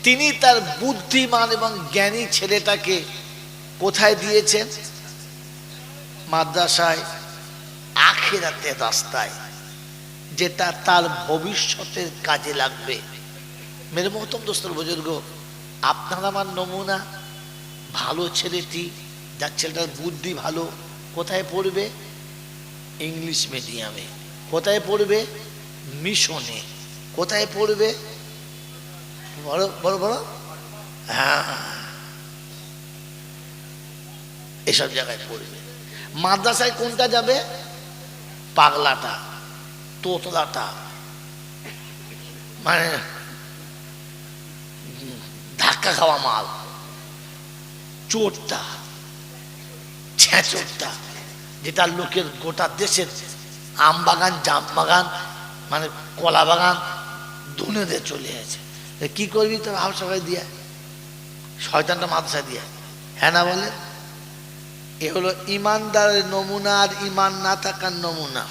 [SPEAKER 1] তিনি তার বুদ্ধিমান এবং জ্ঞানী ছেলেটাকে কোথায় দিয়েছেন? মাদ্রাসায়, আখিরাতের রাস্তায়, যেটা তার ভবিষ্যতের কাজে লাগবে। মেরে মোহতম দোস্তর বুজুর্গ, আপনার আমার নমুনা ভালো ছেলেটি, যার ছেলেটার বুদ্ধি ভালো, কোথায় পড়বে? ইংলিশ মিডিয়ামে। কোথায় পড়বে? মিশনে। কোথায় পড়বে? বড় বড় বড়, হ্যাঁ, এসব জায়গায় পড়বে। মাদ্রাসায় কোনটা যাবে? পাগলাটা, তোতলাটা, মানে ধাক্কা খাওয়া মাল, চোরটা, ছেঁচোরটা, যেটা লোকের গোটা দেশের আম বাগান, জাম বাগান, মানে কলা বাগান ধুনে দিয়ে চলে আছে। কি করবি তোর হাউসাফাই দিয়ে? শয়তানটা মাদ্রাসা দিয়ে, হ্যাঁ না বলে? এ হলো ইমানদারের নমুনা আর ইমান না থাকার নমুনা।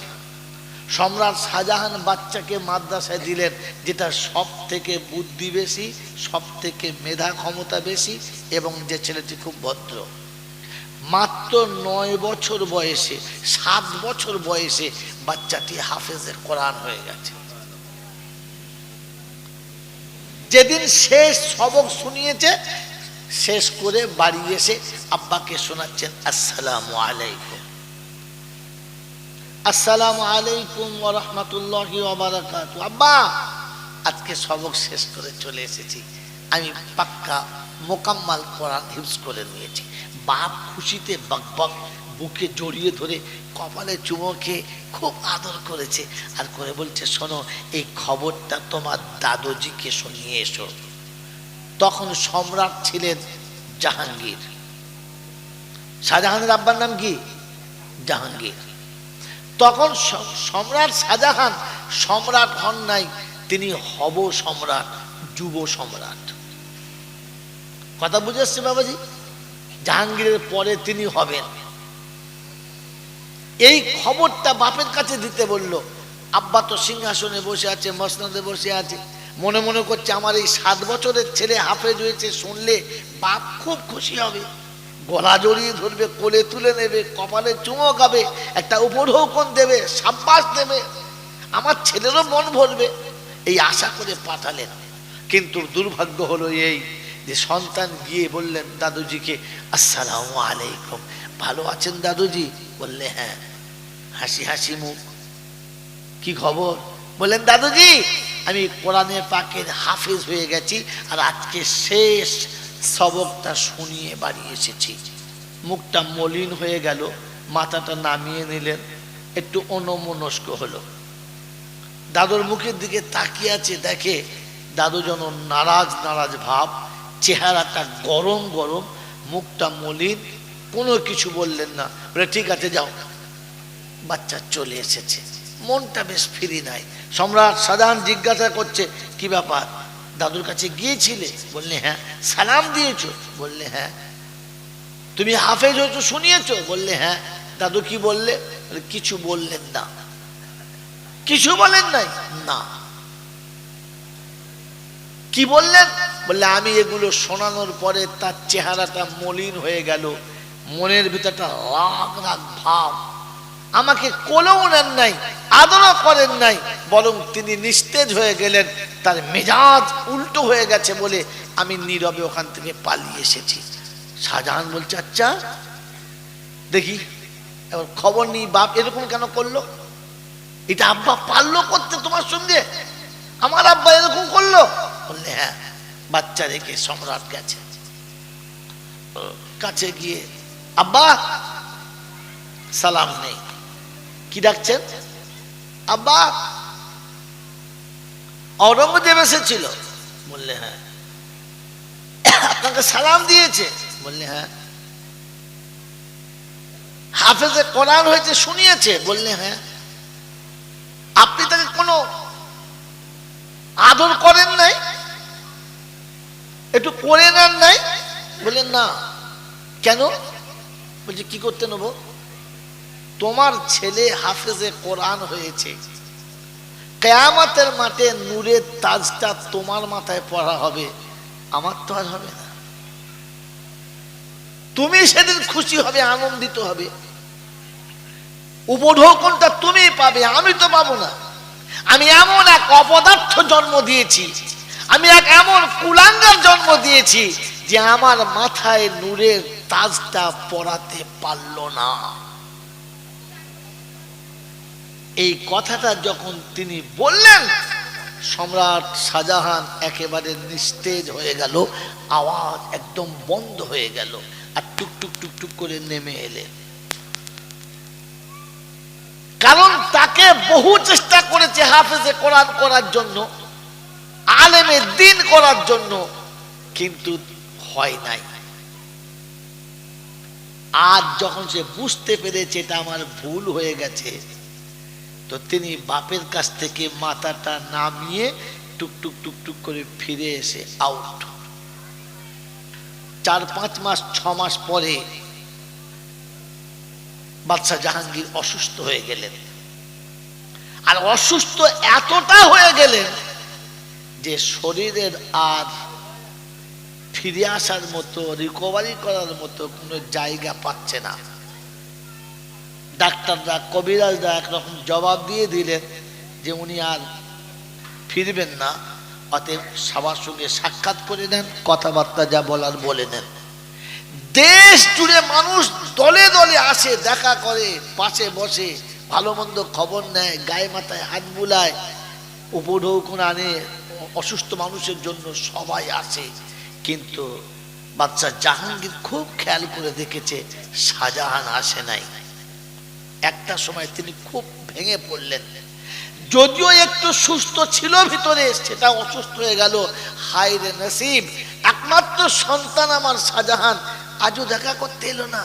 [SPEAKER 1] সম্রাট শাহজাহান বাচ্চাকে মাদ্রাসায় দিলেন, যেটা সব থেকে বুদ্ধি বেশি, সব থেকে মেধা ক্ষমতা বেশি, এবং যে ছেলেটি খুব ভদ্র। মাত্র 9 বছর বয়সে, 7 বছর বয়সে বাচ্চাটি হাফেজে কোরআন হয়ে গেছে। যেদিন শেষ সবক শুনিয়েছে, শেষ করে বাড়ি এসে আব্বাকে শোনাচ্ছেন, আসসালামু আলাইকুম, আসসালামু আলাইকুম ওয়া রাহমাতুল্লাহি ওয়া বারাকাতুহু। আব্বা, আজকে সবক শেষ করে চলে এসেছি, আমি পাক্কা মোকাম্মাল কোরআন হিফজ করে নিয়েছি। বাপ খুশিতে বকবক, বুকে জড়িয়ে ধরে কপালে চুমো খেয়ে খুব আদর করেছে, আর করে বলছে, শোনো, এই খবরটা তোমার দাদুজিকে শুনিয়ে এসো। তখন সম্রাট ছিলেন জাহাঙ্গীর। শাহজাহানের আব্বার নাম কি? জাহাঙ্গীর। তখন সম্রাট শাহজাহান সম্রাট হন নাই, তিনি হব সম্রাট, যুব সম্রাট। কথা বুঝে আসছে বাবাজি? জাহাঙ্গীরের পরে তিনি হবেন। এই খবরটা বাপের কাছে দিতে বলল। আব্বা তো সিংহাসনে বসে আছে, মসনদে বসে আছে, মনে মনে করছে আমার এই 7 বছরের ছেলে হাফেজ হয়েছে, শুনলে বাপ খুব খুশি হবে, গলা জড়িয়ে ধরবে, কোলে তুলে নেবে, কপালে চুমো খাবে, একটা উপঢৌকন দেবে, সাব্বাস দেবে, আমার ছেলেরও মন ভরবে। এই আশা করে পাঠালেন। কিন্তু দুর্ভাগ্য হলো এই যে সন্তান গিয়ে বললেন দাদুজিকে, আসসালামু আলাইকুম, ভালো আছেন দাদুজি? বললে হ্যাঁ, হাসি হাসি মুখ। কি খবর? বললেন, দাদুজি, আমি কোরআনে পাকের হাফেজ হয়ে গেছি, আর আজকে শেষ সবকটা শুনিয়ে বাড়ি এসেছি। মুখটা মলিন হয়ে গেল, মাথাটা নামিয়ে নিলেন, একটু অন্যমনস্ক হলো। দাদুর মুখের দিকে তাকিয়ে আছে, দেখে দাদু যেন নারাজ নারাজ ভাব, চেহারাটা গরম গরম, মুখটা মলিন, কোনো কিছু বললেন না। বলে, ঠিক আছে যাও। বাচ্চা চলে এসেছে, মনটা বেশ ফ্রি নাই। সম্রাট শাহজাহান জিজ্ঞাসা করছে, কি ব্যাপার, দাদুর কাছে গিয়েছিলে? বললে হ্যাঁ। সালাম দিয়েছো? বললে হ্যাঁ। তুমি হাফেজ হয়েছো শুনিয়েছো? বললে হ্যাঁ। দাদু কি বললে? কিছু বললেন না। কিছু বলেন নাই? না। কি বললেন? বললে, আমি এগুলো শোনানোর পরে তার চেহারাটা মলিন হয়ে গেল, মনের ভিতরটা রাগ রাগ ভাব, আমাকে কোলেও নেন নাই, আদরও করেন নাই, বরং তিনি নিস্তেজ হয়ে গেলেন, তার মেজাজ উল্টো হয়ে গেছে বলে আমি নীরবে ওখান থেকে পালিয়ে এসেছি। শাহজাহান বলছে, আচ্ছা দেখি, এবার খবর নেই বাপ এরকম কেন করলো? এটা আব্বা পারলো করতে তোমার সঙ্গে? আমার আব্বা এরকম করলো? বললে হ্যাঁ। বাচ্চা রেখে সম্রাট গেছে। কাছে গিয়ে আব্বা, সালাম নেই। কি ডাকছেন? আব্বা। ঔরঙ্গজেব এসেছিল? বললে হ্যাঁ। আপনাকে সালাম দিয়েছে? বললে হ্যাঁ। হাফেজে কোরআন হয়েছে শুনিয়েছে? বললে হ্যাঁ। আপনি তাকে কোনো আদর করেন নাই? একটু করে নেন নাই? বললেন না। কেন? বলছে কি করতে নেব? তোমার ছেলে হাফেজে কোরআন হয়েছে, কিয়ামতের মাঠে নূরের তাজটা তোমার মাথায় পড়া হবে, আমার তো আর হবে না। তুমি সেদিন খুশি হবে, আনন্দিত হবে, উপঢৌকনটা তুমি পাবে, আমি তো পাবো না। আমি এমন এক অপদার্থ জন্ম দিয়েছি, আমি এক এমন কুলাঙ্গার জন্ম দিয়েছি যে আমার মাথায় নূরের তাজটা পরাতে পারলো না। এই কথাটা যখন তিনি বললেন, সম্রাট শাহজাহান একেবারে নিস্তেজ হয়ে গেল, আওয়াজ একদম বন্ধ হয়ে গেল, আর টুকটুক টুকটুক করে নেমে এলেন। কারণ তাকে বহু চেষ্টা করেছে হাফেজে কোরআন করার জন্য, আলেমে দ্বীন করার জন্য, কিন্তু হয় নাই। আজ যখন সে বুঝতে পেরেছে এটা আমার ভুল হয়ে গেছে, তো তিনি বাপের কাছ থেকে মাথাটা নামিয়ে টুকটুক টুকটুক করে ফিরে এসে আউট। 4-5 মাস 6 মাস পরে বাদশাহ জাহাঙ্গীর অসুস্থ হয়ে গেলেন। আর অসুস্থ এতটা হয়ে গেলেন যে শরীরের আর ফিরে আসার মতো, রিকভারি করার মতো কোনো জায়গা পাচ্ছে না। ডাক্তাররা, কবিরাজরা একরকম জবাব দিয়ে দিলেন যে উনি আর ফিরবেন না, অতএব সবার সঙ্গে সাক্ষাৎ করে নেন, কথাবার্তা যা বলার বলে নেন। দেশ জুড়ে মানুষ দলে দলে আসে, দেখা করে, পাশে বসে ভালো মন্দ খবর নেয়, গায়ে মাথায় হাত বুলায়, উপঢৌকন আনে অসুস্থ মানুষের জন্য, সবাই আসে। কিন্তু বাদশাহ জাহাঙ্গীর খুব খেয়াল করে দেখেছে শাহজাহান আসে নাই। একটা সময় তিনি খুব ভেঙে পড়লেন। যদিও একটু সুস্থ ছিল ভিতরে, সেটা অসুস্থ হয়ে গেল। হায় রে নসিব, একমাত্র সন্তান আমার শাহজাহান আজও দেখা করতে এলো না।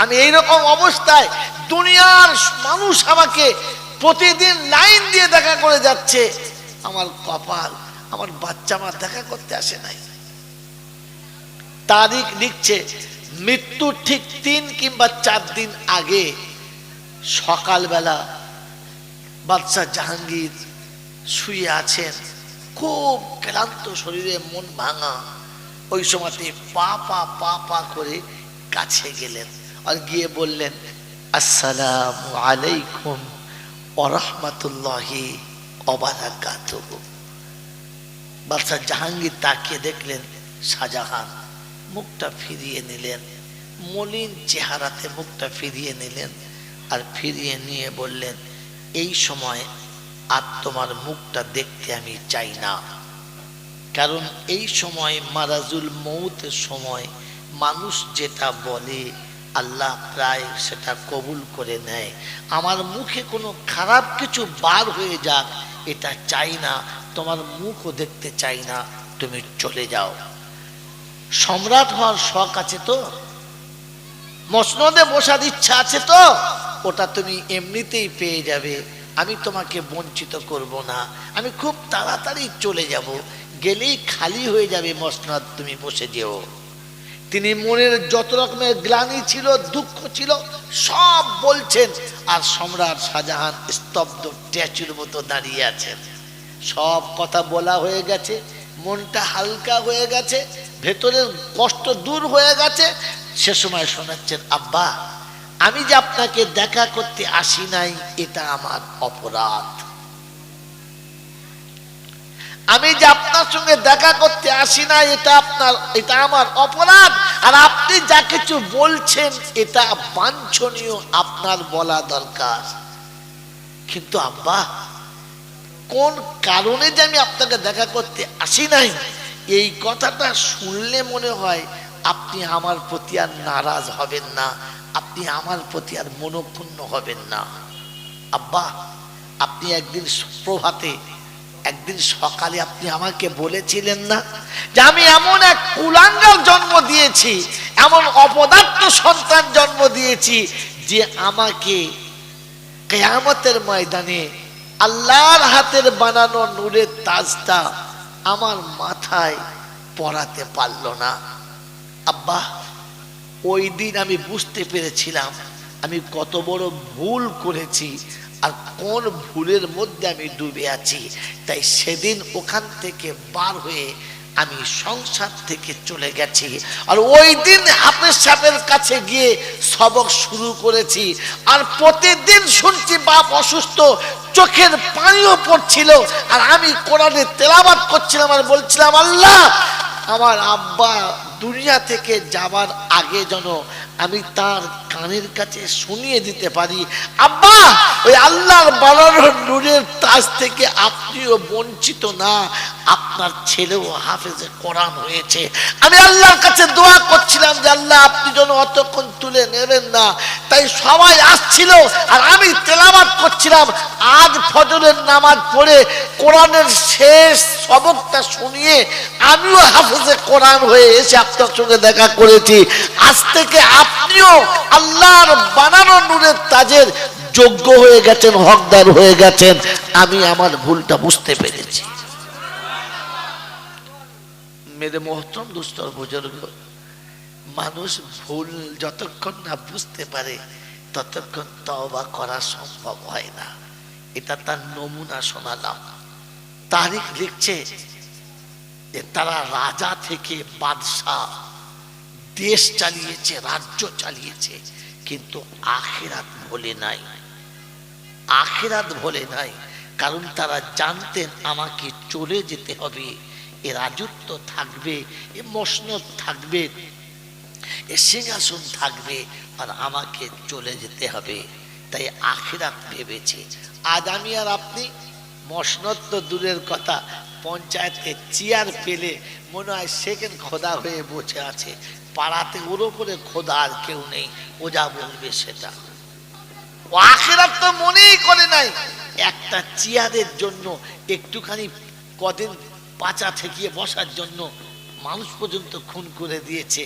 [SPEAKER 1] আমি এইরকম অবস্থায়, দুনিয়ার মানুষ আমাকে প্রতিদিন লাইন দিয়ে দেখা করে যাচ্ছে, আমার কপাল, আমার বাচ্চা আমার দেখা করতে আসে নাই। তারিখ লিখছে, মৃত্যুর ঠিক 3 কিংবা 4 দিন আগে সকালবেলা বাদশাহ জাহাঙ্গীর শুয়ে আছেন, খুব ক্লান্ত শরীরে, মন ভাঙা। ওই সময়তে পা পা পা পা করে কাছে গেলেন আর গিয়ে বললেন, আসসালামু আলাইকুম ওয়া রাহমাতুল্লাহি ওয়া বারাকাতুহু। বাদশাহ জাহাঙ্গীর তাকিয়ে দেখলেন শাহজাহান। মুখটা ফিরিয়ে নিলেন, মলিন চেহারাতে মুখটা ফিরিয়ে নিলেন, আর ফিরিয়ে নিয়ে বললেন, এই সময় আর তোমার মুখটা দেখতে আমি চাই না। কারণ এই সময় মারাজুল মৌতের সময় মানুষ যেটা বলে আল্লাহ প্রায় সেটা কবুল করে নেয়। আমার মুখে কোনো খারাপ কিছু বার হয়ে যাক, এটা চাই না, তোমার মুখও দেখতে চাই না, তুমি চলে যাও। সম্রাট হওয়ার শখ আছে তো, মসনদে বসার ইচ্ছা আছে তো, ওটা তুমি এমনিতেই পেয়ে যাবে। আমি তোমাকে বঞ্চিত করব না, আমি খুব তাড়াতাড়ি চলে যাব, গেলেই খালি হয়ে যাবে মসনদ, তুমি বসে যেও। তিনি মনের যত রকমের গ্লানি ছিল, দুঃখ ছিল, সব বলছেন, আর সম্রাট শাহজাহান স্তব্ধ স্ট্যাচুর মতো দাঁড়িয়ে আছেন। সব কথা বলা হয়ে গেছে, মনটা হালকা হয়ে গেছে, ভেতরের কষ্ট দূর হয়ে গেছে। সে সময় শোনাচ্ছেন, আব্বা, আমি যে আপনাকে দেখা করতে আসি নাই, এটা আমার অপরাধ। আমি যে আপনার সঙ্গে দেখা করতে আসি না, এটা আমার অপরাধ। আর আপনি যা কিছু বলছেন এটা বাঞ্ছনীয়, আপনার বলা দরকার। কিন্তু আব্বা, কোন কারণে যে আমি আপনাকে দেখা করতে আসি নাই, এই কথাটা শুনলে মনে হয় আপনি আমার প্রতি আর নারাজ হবেন না, আপনি আমার প্রতি আর মনোক্ষুণ্ণ হবেন না। আব্বা, আপনি একদিন প্রভাতে, একদিন সকালে আপনি আমাকে বলেছিলেন না যে আমি এমন এক কুলাঙ্গার জন্ম দিয়েছি, এমন অপদার্থ সন্তান জন্ম দিয়েছি যে আমাকে কিয়ামতের ময়দানে আল্লাহর হাতের বানানো নূরের তাজটা আমার মাথায় পরাতে পারল না। আব্বা, ওই দিন আমি বুঝতে পেরেছিলাম আমি কত বড় ভুল করেছি আর কোন ভুলের মধ্যে আমি ডুবে আছি। তাই সেদিন ওখান থেকে বার হয়ে আমি সংসার থেকে চলে গেছি, আর ওই দিন হাফেজ সাহেবের কাছে গিয়ে সবক শুরু করেছি। আর প্রতিদিন শুনছি বাপ অসুস্থ, চোখের পানিও পড়ছিল, আর আমি কোরআনের তেলাওয়াত করছিলাম আর বলছিলাম, আল্লাহ আমার আব্বা দুনিয়া থেকে যাবার আগে যেন আমি তার কানের কাছে শুনিয়ে দিতে পারি, আব্বা ওই আল্লাহর বানানো নূরের তাজ থেকে আপনিও বঞ্চিত না, আপনার ছেলেও হাফেজে কোরআন হয়েছে। আমি আল্লাহর কাছে দোয়া করছিলাম যে আল্লাহ আপনি যেন অতক্ষণ তুলে নেবেন না। তাই সবাই আসছিল আর আমি তেলাওয়াত করছিলাম। আজ ফজরের নামাজ পড়ে কোরআনের শেষ সবকটা শুনিয়ে আমিও হাফেজে কোরআন হয়ে এসে আপনার সঙ্গে দেখা করেছি। আজ থেকে আপনিও আল্লাহর বানানো নূরের তাজের যোগ্য হয়ে গেছেন, হকদার হয়ে গেছেন। আমি আমার ভুলটা বুঝতে পেরেছি। মেরে মোহতরম দুস্তর বুজুর্গ, মানুষ ভুল যতক্ষণ না বুঝতে পারে ততক্ষণ তওবা করা সম্ভব হয় না। এটা তার নমুনা শোনালাম। তারিখ লিখছে যে তারা রাজা থেকে বাদশাহ, দেশ চালিয়েছে, রাজ্য চালিয়েছে, কিন্তু আখিরাত ভোলে নাই। আখিরাত ভোলে নাই, কারণ তারা জানতেন আমাকে চলে যেতে হবে, এ রাজত্ব থাকবে, এ মসনদ থাকবে, এ সিংহাসন থাকবে, আর আমাকে চলে যেতে হবে। তাই আখিরাত ভেবেছে। আজ আমি আর আপনি মসনদ তো দূরের কথা, পঞ্চায়েতে চেয়ার পেলে মনে হয় সেকেন্ড খোদা হয়ে বসে আছে। পাড়াতে ওর ওপরে খোদা আর কেউ নেই, ও যা বলবে সেটা। ও আখিরাত তো মনেই করে নাই। একটা চেয়ারের জন্য একটুখানি কদিন পাচা ঠেকিয়ে বসার জন্য মানুষ পর্যন্ত খুন করে দিয়েছে,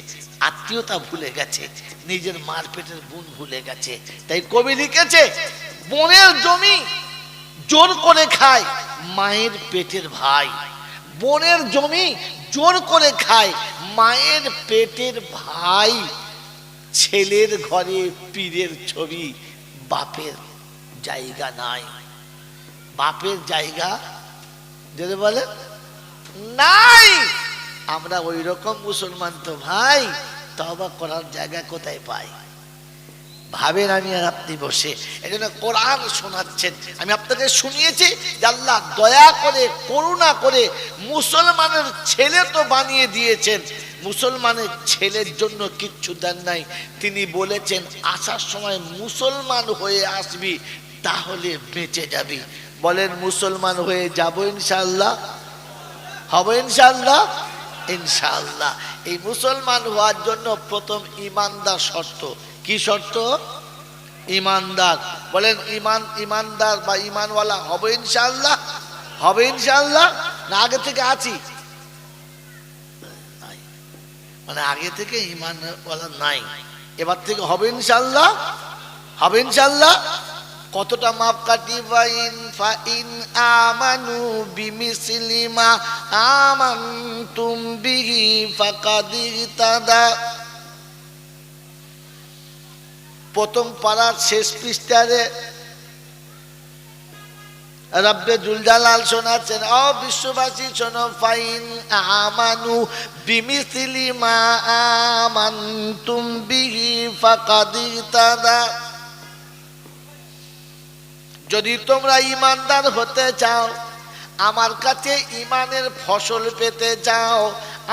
[SPEAKER 1] আত্মীয়তা ভুলে গেছে, নিজের মার পেটের বোন ভুলে গেছে। তাই কবি লিখেছে, বোনের জমি জোর করে খায় মায়ের পেটের ভাই। বোনের জমি জোর করে খায় মায়ের পেটের ভাই। ছেলের ঘরে পীরের ছবি, বাপের জায়গা নাই। বাপের জায়গা যদি বলে নাই। আমরা ওই রকম মুসলমান তো ভাই, তওবা করার জায়গা কোথায় পাই? ভাবেন আমি আর আপনি বসে এজন্য কোরআন শোনাচ্ছেন। আমি আপনাকে শুনিয়েছি যে আল্লাহ দয়া করে, করুণা করে মুসলমানের ছেলে তো বানিয়ে দিয়েছেন, মুসলমানের ছেলের জন্য কিচ্ছু দেন নাই। তিনি বলেছেন আসার সময় মুসলমান হয়ে আসবি, তাহলে বেঁচে যাবি। বলেন মুসলমান হয়ে যাব ইনশাআল্লাহ, হব ইনশাআল্লাহ, ইনশাআল্লাহ। এই মুসলমান হওয়ার জন্য প্রথম ইমানদার শর্ত। কি শর্ত? ইমানদার। বলেন ইমান, ইমানদার বা ইমানওয়ালা হব ইনশাআল্লাহ, হবে ইনশাআল্লাহ। না আগে থেকে আছি? মানে আগে থেকে ইমানওয়ালা নাই, এবার থেকে হবে ইনশাআল্লাহ, হবে ইনশাআল্লাহ। কতটা মাপ কাটি? ফাইন আমানু বিমিসলি মা আমানতুম বিহি ফাকাদ ইহতাদা। প্রথম পারার শেষ পৃষ্ঠারে রব্বে জুলজালাল শোনাচ্ছেন, ও বিশ্ববাসী শোনো, ফাইন আমানু বিমিসলি মা আমানতুম বিহি ফাকাদ ইহতাদা। যদি তোমরা ইমানদার হতে চাও, আমার কাছে ইমানের ফসল পেতে চাও,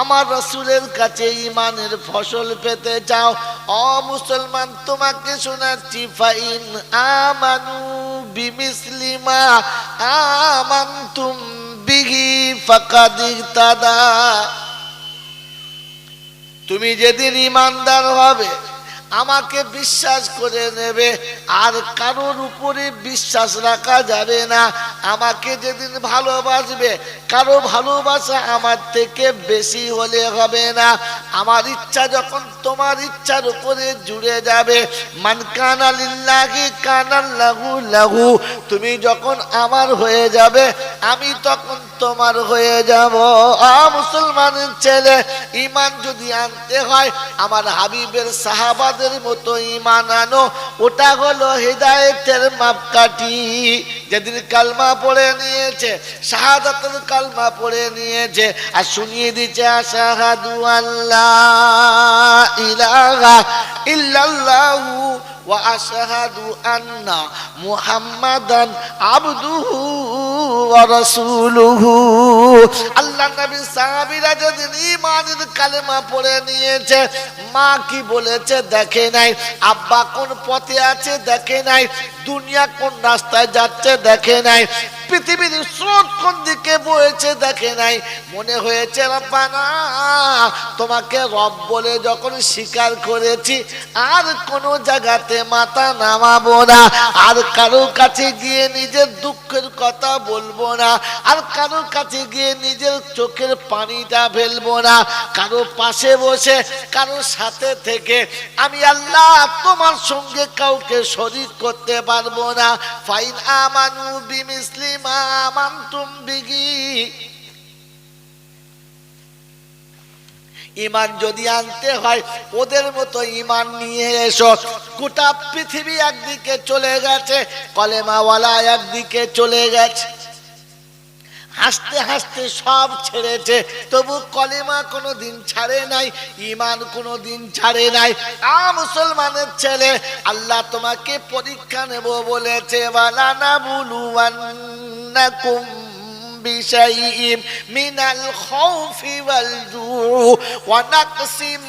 [SPEAKER 1] আমার রাসূলের কাছে ইমানের ফসল পেতে চাও, ও মুসলমান তোমাকে শোনাচ্ছি, ফাইন আমানু বিমিসলি মা আমানতুম বিহি ফাকাদ ইহতাদা। তুমি যেদিন ঈমানদার হবে, আমাকে বিশ্বাস করে নেবে, আর কারোর উপরে বিশ্বাস রাখা যাবে না। আমাকে যেদিন ভালোবাসবে, কারো ভালোবাসা আমার থেকে বেশি হলে হবে না। আমার ইচ্ছা যখন তোমার ইচ্ছার উপরে জুড়ে যাবে, মান কানা লিল্লাহি কানাল্লাহু লাহু, তুমি যখন আমার হয়ে যাবে, আমি তখন তোমার হয়ে যাব। মুসলমানের ছেলে, ঈমান যদি আনতে হয় আমার হাবিবের সাহাবাদের মতো ঈমান আনো। ওটা হলো হিদায়াতের মাপকাঠি। যেদিন কালমা পড়ে নিয়েছে, শাহাদাতুল কালমা পড়ে নিয়েছে, আর শুনিয়ে দিচ্ছে আশহাদু আল্লা ইলাহা ইল্লাল্লাহু ওয়া আশহাদু আন্না মুহাম্মাদান আবদুহু ওয়া রাসূলুহু। আল্লাহ নবী সাহাবীরা যেদিন ঈমানের কালেমা পড়ে নিয়েছে, মা কি বলেছে দেখে নাই, আব্বা কোন পথে আছে দেখে নাই, দুনিয়া কোন রাস্তায় যাচ্ছে দেখে নাই, পৃথিবীর স্রোত কোন দিকে বইছে দেখে নাই। মনে হয়েছে রব্বানা, তোমাকে রব বলে যখন স্বীকার করেছি, আর কোন জায়গাতে মাথা নামাবো না, আর কারো কাছে গিয়ে নিজের দুঃখের কথা বলবো না, আর কারো কাছে গিয়ে নিজের চোখের পানিটা ফেলবো না। কারো পাশে বসে, কারো সাথে থেকে আমি আল্লাহ তোমার সঙ্গে কাউকে শরীক করতে পারবো না। ফাইন আমানু বিমিসলি মা আমানতুম বিহি, ঈমান যদি আনতে হয় ওদের মতো ঈমান নিয়ে এসো। গোটা পৃথিবী একদিকে চলে গেছে, কলেমাওয়ালা একদিকে চলে গেছে, হাসতে হাসতে সব ছেড়েছে, তবু কলেমা কোনোদিন ছাড়ে নাই, ঈমান কোনোদিন ছাড়ে নাই। মুসলমানের ছেলে, আল্লাহ তোমাকে পরীক্ষা নেব বলেছে, ওয়ালানাবুলুওয়ান্নাকুম বিশাইইম মিনাল খাউফি ওয়াল জু'i ওয়া নাকসিম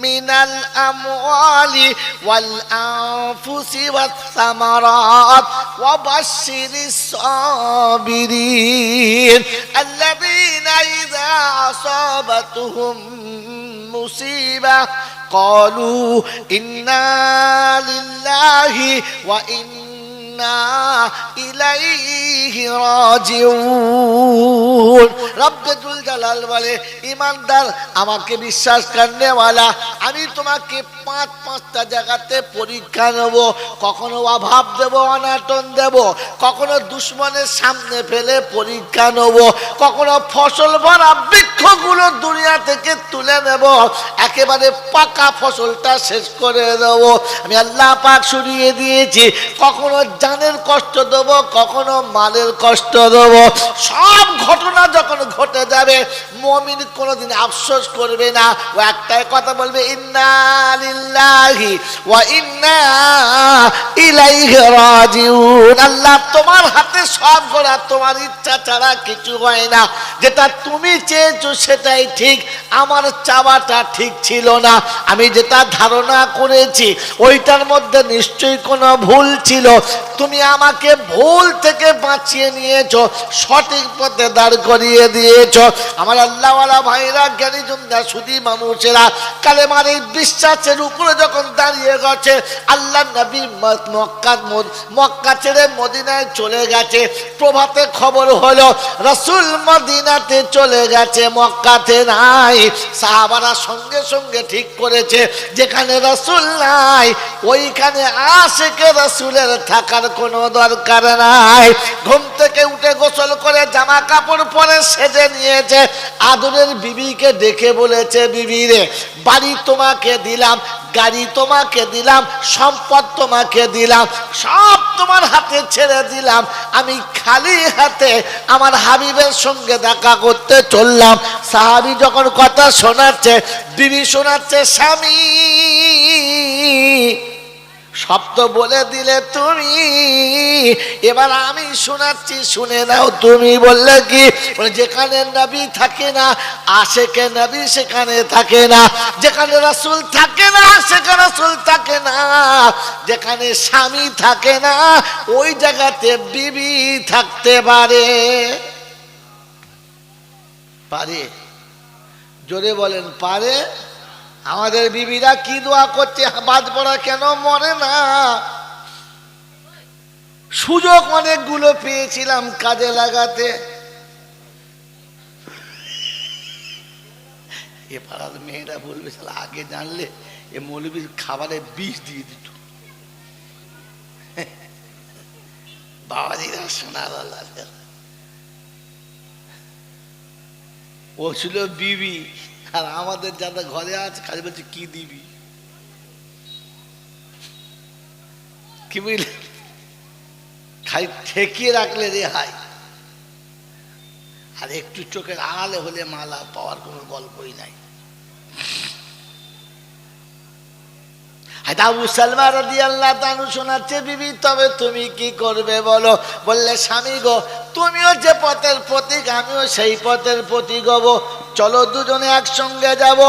[SPEAKER 1] মিনাল আমওয়ালি ওয়াল আনফুসি ওয়াস সামারাত ওয়া বাশশিরিস সাবিরিন আল্লাযীনা ইযা আসাবাতুহুম মুসিবা ক্বালু ইন্না লিল্লাহি ওয়া ইন্না ইলাইহি রাজিউন। রব্বুল জালাল বলে, ঈমানদার আমাকে বিশ্বাস করনেওয়ালা, আমি তোমাকে পাঁচটা জায়গাতে পরীক্ষা নেব। কখনো অভাব দেব, অনাটন দেব, কখনো দুশ্মনের সামনে ফেলে পরীক্ষা নেব, কখনো ফসল ভরা বৃক্ষগুলো দুনিয়া থেকে তুলে নেব, একেবারে পাকা ফসলটা শেষ করে দেব। আমি আল্লাহ পাক শুনিয়ে দিয়েছি, কখনো জানের কষ্ট দেব, কখনো মালের কষ্ট দেব। সব ঘটনা যখন ঘটে যাবে, মুমিন কোনোদিন আফসোস করবে না, ও একটাই কথা বলবে, ইন্না লিল্লাহি ওয়া ইন্না ইলাইহি রাজিউন। আল্লাহ তোমার হাতে সব গড়া, তোমার ইচ্ছা ছাড়া কিছু হয় না। যেটা তুমি চেয়েছো সেটাই ঠিক, আমার চাওয়াটা ঠিক ছিল না। আমি যেটা ধারণা করেছি ওইটার মধ্যে নিশ্চয়ই কোনো ভুল ছিল। তুমি আমাকে ভুল থেকে বাঁচিয়ে নিয়েছো, সঠিক পথে দাঁড় করিয়ে দিয়েছো। আমার আল্লাহওয়ালা ভাইরা, জ্ঞানীজনরা, সুধী মানুষেরা, কালেমার এই বিশ্বাসের উপরে যখন দাঁড়িয়ে গেছে, আল্লাহ নবী মক্কা ছেড়ে মদিনায় চলে গেছে। প্রভাতে খবর হলো রাসূল মদিনাতে চলে গেছে, মক্কাতে নাই। সাহাবারা সঙ্গে সঙ্গে ঠিক করেছে, যেখানে রাসূল নাই ওইখানে আশিকে রাসূলের থাকার কোনো দরকার নাই। ঘুম থেকে উঠে গোসল করে জামা কাপড় পরে সেজে নিয়েছে, আদরের বিবিকে ডেকে বলেছে, বিবি রে, বাড়ি তোমাকে দিলাম, গাড়ি তোমাকে দিলাম, সম্পদ তোমাকে দিলাম, সব তোমার হাতে ছেড়ে দিলাম, আমি খালি হাতে আমার হাবিবের সঙ্গে দেখা করতে চললাম। সাহাবী যখন কথা শোনাচ্ছে, বিবি শোনাচ্ছে, স্বামী শব্দ বলে দিলে তুমি, এবার আমি শোনাচ্ছি, শুনে নাও। তুমি বললে কি, যেখানে নবী থাকে না আশিকে নবী সেখানে থাকে না, যেখানে রাসূল থাকে না সেখানে রাসূল থাকে না, যেখানে স্বামী থাকে না ওই জায়গাতে বিবি থাকতে পারে। পারে? জোরে বলেন, পারে? আমাদের বিবিরা কি দোয়া করছে, বাদ পড়া কেন মরে না? সুযোগ অনেকগুলো পেয়েছিলাম কাজে লাগাতে। এ পাড়ার মেয়েরা বলবে, আগে জানলে এ মৌলবীর খাবারে বিষ দিয়ে দিত। বাবাজিরা শোনার, ও ছিল বিবি, আর আমাদের যারা ঘরে আছে খালি বলছে কি দিবি, কি বুঝলে? খালি ঠেকিয়ে রাখলে রেহাই, আর একটু চোখের আড়ালে হলে মালা পাওয়ার কোনো গল্পই নাই। আবু সালমা রাদিয়াল্লাহু তাআলা শোনাচ্ছে, বিবি তবে তুমি কি করবে বলো? বললে, স্বামী গো, তুমিও যে পথের প্রতীক, আমিও সেই পথের প্রতীক হব। চলো দুজনে একসঙ্গে যাব।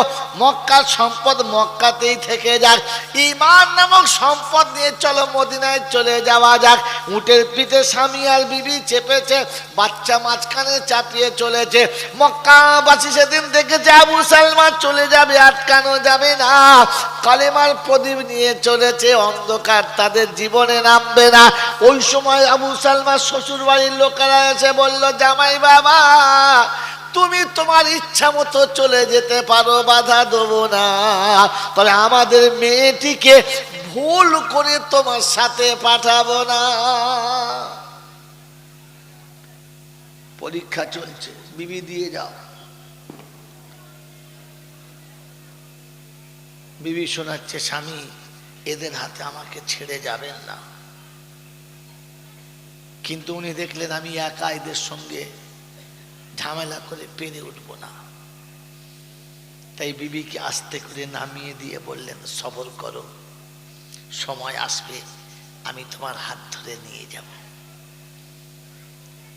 [SPEAKER 1] মক্কার সম্পদ মক্কাতেই থেকে যাক, ঈমান নামক সম্পদ নিয়ে চলো মদিনায় চলে যাওয়া যাক। উটের পিঠে স্বামী আর বিবি চেপেছে, বাচ্চা মাঝখানে চাপিয়ে চলেছে। মক্কাবাসী সেদিন দেখেছে আবু সালমা চলে যাবে, আটকানো যাবে না। কালেমার প্রদীপ নিয়ে চলেছে, অন্ধকার তাদের জীবনে নামবে না। ওই সময় আবু সালমার শ্বশুর বাড়ির লোকেরা এসে বলল, জামাই বাবা, তুমি তোমার ইচ্ছা মতো চলে যেতে পারো, বাধা দেবো না, তবে আমাদের মেয়েটিকে ভুল করে তোমার সাথে পাঠাবো না। পরীক্ষা চলছে, বিবি দিয়ে যাও। বিবি শোনাচ্ছে, স্বামী এদের হাতে আমাকে ছেড়ে যাবেন না। কিন্তু উনি দেখলেন আমি একা এদের সঙ্গে ঝামেলা করে পেরে উঠবো না, তাই বিবিকে আস্তে করে নামিয়ে দিয়ে বললেন, সবর করো, সময় আসবে আমি তোমার হাত ধরে নিয়ে যাব,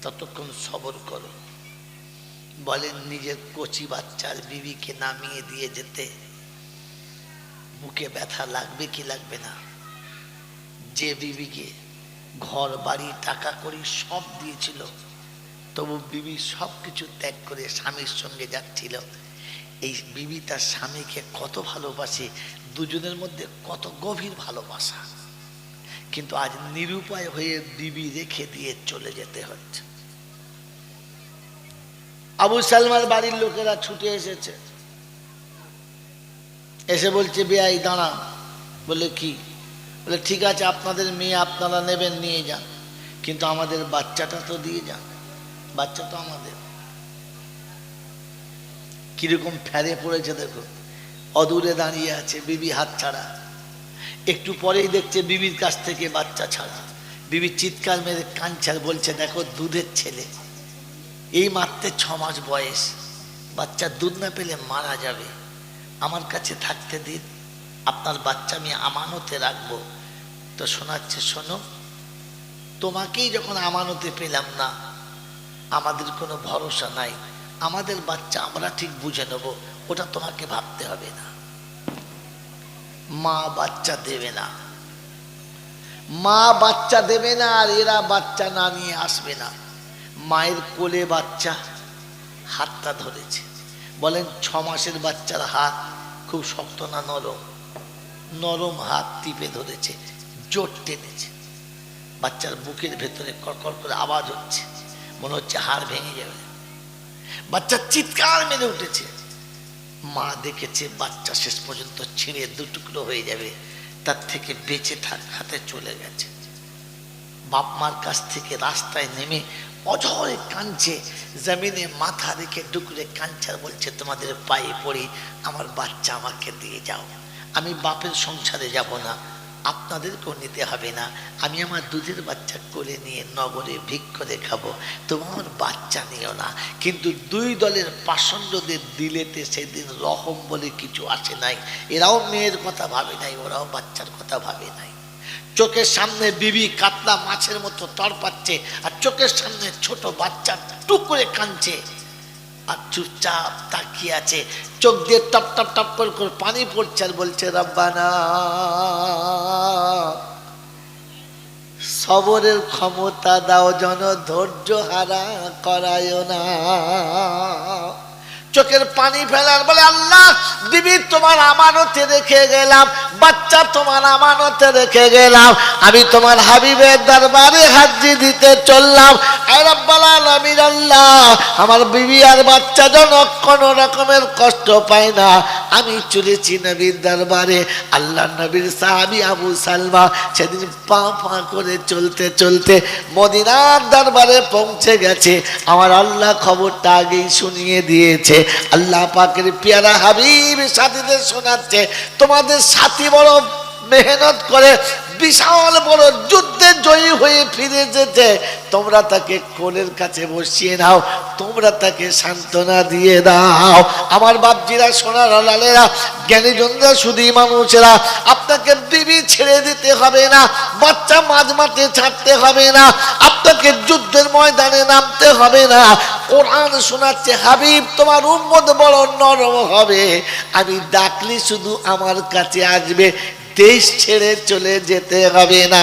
[SPEAKER 1] ততক্ষণ সবর করো। বলেন, নিজের কচি বাচ্চার বিবিকে নামিয়ে দিয়ে যেতে বুকে ব্যথা লাগবে কি লাগবে না? যে বিবিকে ঘর বাড়ি টাকা করি সব দিয়েছিল, তবু বিবি সব কিছু ত্যাগ করে স্বামীর সঙ্গে যাচ্ছিল। এই বিবি তার স্বামীকে কত ভালোবাসে, দুজনের মধ্যে কত গভীর ভালোবাসা, কিন্তু আজ নিরুপায় হয়ে বিবি রেখে দিয়ে চলে যেতে হচ্ছে। আবু সালমার বাড়ির লোকেরা ছুটে এসেছে, এসে বলছে, বেয়াই দাঁড়া। বলে কি? বলে ঠিক আছে, আপনাদের মেয়ে আপনারা নেবেন, নিয়ে যান, কিন্তু আমাদের বাচ্চাটা তো দিয়ে যান, বাচ্চা তো আমাদের। কিরকম ফেরে পড়েছে দেখো, অদূরে দাঁড়িয়ে আছে, বিবি হাত ছাড়া। একটু পরেই দেখছে বিবির কাছ থেকে বাচ্চা ছাড়া। বিবি চিৎকার মেরে কাঁদছে, বলছে, দেখো দুধের ছেলে, এই মাত্র 6 মাস বয়স, বাচ্চা দুধ না পেলে মারা যাবে, আমার কাছে থাকতে দিন, আপনার বাচ্চা আমি আমানতে রাখবো। তো শোনাচ্ছে, শোনো, তোমাকেই যখন আমানতে পেলাম না, আমাদের কোনো ভরসা নাই, আমাদের বাচ্চা আমরা ঠিক বুঝে নেব, ওটা তোমাকে ভাবতে হবে না। মা বাচ্চা দেবে না, মা বাচ্চা দেবে না, আর এরা বাচ্চা না নিয়ে আসবে না। মায়ের কোলে বাচ্চা, হাতটা ধরেছে। বলেন, 6 মাসের বাচ্চার হাত খুব শক্ত না নরম? নরম হাত টিপে ধরেছে, জোর টেনেছে। বাচ্চার বুকের ভেতরে কড়কড় করে আওয়াজ হচ্ছে, মনে হচ্ছে হাড় ভেঙে যাবে। বাচ্চা চিৎকার মেরে উঠেছে। মা দেখেছে বাচ্চা শেষ পর্যন্ত ছিঁড়ে 2 টুকরো হয়ে যাবে, তার থেকে বেঁচে হাতে চলে গেছে। বাপ মার কাছ থেকে রাস্তায় নেমে অঝরে কাঁদছে, জমিনে মাথা রেখে ডুকরে কাঁদছে, বলছে, তোমাদের পায়ে পড়ি, আমার বাচ্চা আমাকে দিয়ে যাও, আমি বাপের সংসারে যাব না, আপনাদেরকেও নিতে হবে না, আমি আমার দুধের বাচ্চা কোলে নিয়ে নগরে ভিক করে খাবো, তোমার বাচ্চা নিও না। কিন্তু 2 দলের পাষণ্ডদের দিলেতে সেদিন রহম বলে কিছু আসে নাই। এরাও মেয়ের কথা ভাবে নাই, ওরাও বাচ্চার কথা ভাবে নাই। চোখের সামনে বিবি কাতলা মাছের মতো তড়পাচ্ছে, আর চোখের সামনে ছোট বাচ্চা টুক করে কাঁদছে, আর চুপচাপ তাকিয়ে আছে, চোখ দিয়ে টপ টপ টপ করে পানি পড়ছে, আর বলছে, রব্বানা, সবরের ক্ষমতা দাও, যেন ধৈর্য হারা করায় না। চোখের পানি ফেলার বলে আল্লাহ বিবি তোমার আমানতে রেখে গেলাম, বাচ্চা তোমার আমানতে রেখে গেলাম, আমি তোমার হাবিবের দরবারে হাজির দিতে চললাম। আয় রব্বুল আলামিন আল্লাহ আমার বিবি আর বাচ্চা যেন কোনো রকমের কষ্ট পায় না। আমি চলেছি নবীর দরবারে। আল্লাহ নবীর সাহাবী আবু সালমা সেদিন পা পা করে চলতে চলতে মদিনার দরবারে পৌঁছে গেছে। আমার আল্লাহ খবরটা আগেই শুনিয়ে দিয়েছে। আল্লাহ পাকের পেয়ারা হাবিব সাথীদের শোনাচ্ছে তোমাদের সাথী বড় মেহনত করে বিশাল বড় যুদ্ধে জয়ী হয়ে ফিরে যেতে, তোমরা তাকে কোলের কাছে বসিয়ে নাও, তোমরা তাকে সান্ত্বনা দিয়ে দাও। আমার বাপজিরা সোনার লালেরা জ্ঞানীজনরা শুধু মানুষেরা, আপনাকে বিবি ছেড়ে দিতে হবে না, বাচ্চা মাঝ মাঠে ছাড়তে হবে না, আপনাকে যুদ্ধের ময়দানে নামতে হবে না। কোরআন শোনাচ্ছে হাবিব তোমার উম্মত বড় নরম হবে, আমি ডাকলি শুধু আমার কাছে আসবে, দেশ ছেড়ে চলে যেতে হবে না,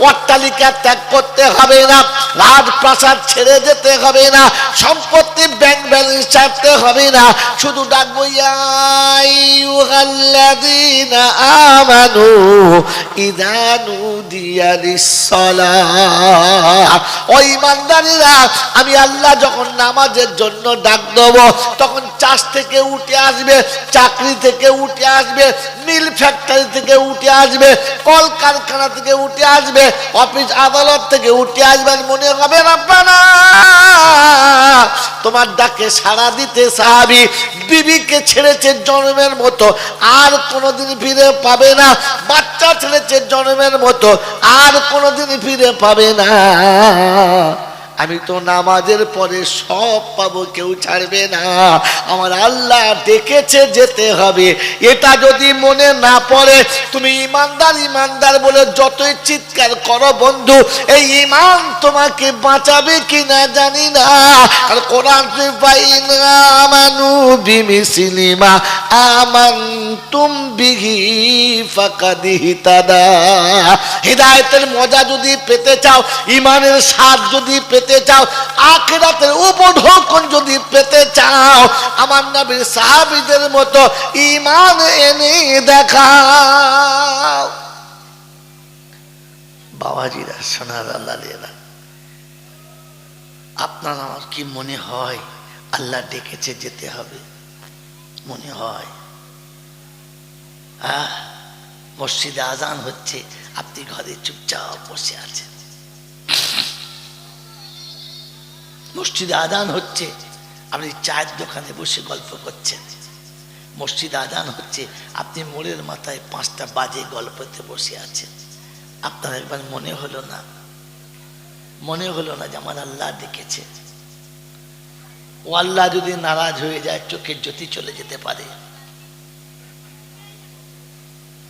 [SPEAKER 1] অট্টালিকা ত্যাগ করতে হবে না, রাজপ্রাসাদ ছেড়ে যেতে হবে না, সম্পত্তি ব্যাংক ব্যালেন্স ছাড়তে হবে না, শুধু ডাকবো ইয়া আইয়ুহাল্লাযীনা আমানু ইযা নুদিয়া লিস-সালাহ। ও ঈমানদারেরা আমি আল্লাহ যখন নামাজের জন্য ডাক দেব তখন চাষ থেকে উঠে আসবে, চাকরি থেকে উঠে আসবে, মিল ফ্যাক্টরি থেকে উঠে আসবে, কল কারখানা থেকে উঠে আসবে, অফিস আদালত থেকে উঠে আসবে, মনে হবে রব্বানা তোমার ডাকে সাড়া দিতে সাহাবী বিবিকে ছেড়েছে জন্মের মতো, আর কোনোদিন ফিরে পাবে না, বাচ্চা ছেড়েছে জন্মের মতো, আর কোনোদিন ফিরে পাবে না। আমি তো নামাজের পরে সব পাবো, কেউ ছাড়বে না। আমার আল্লাহ ডেকেছে যেতে হবে, এটা যদি মনে না পড়ে তুমি ইমানদার ইমানদার বলে যতই চিৎকার করো বন্ধু, এই ইমান তোমাকে বাঁচাবে কিনা জানি না। আর কোরআন আমানু বিমিসলিমা আমানতুম বিহি ফাকাদ ইহতাদা। হিদায়াতের মজা যদি পেতে চাও, ইমানের স্বাদ যদি পেতে চাও, আখিরাতের উপঢৌকন যদি পেতে চাও, আমার নবীর সাহাবীদের মতো ঈমান এনে দেখাও। বাবাজিরা সোনার আল্লাহরা, আপনার আমার কি মনে হয় আল্লাহ ডেকেছে যেতে হবে? মনে হয় মসজিদে আজান হচ্ছে, আপনি ঘরে চুপচাপ বসে আছেন, মসজিদে আজান হচ্ছে আপনি চায়ের দোকানে বসে গল্প করছেন, মসজিদে আজান হচ্ছে আপনি মোড়ের মাথায় 5টা বাজে গল্পতে বসে আছেন। আপনার একবার মনে হলো না যে আমার আল্লাহ ডেকেছে? ও আল্লাহ যদি নারাজ হয়ে যায় চোখের জ্যোতি চলে যেতে পারে,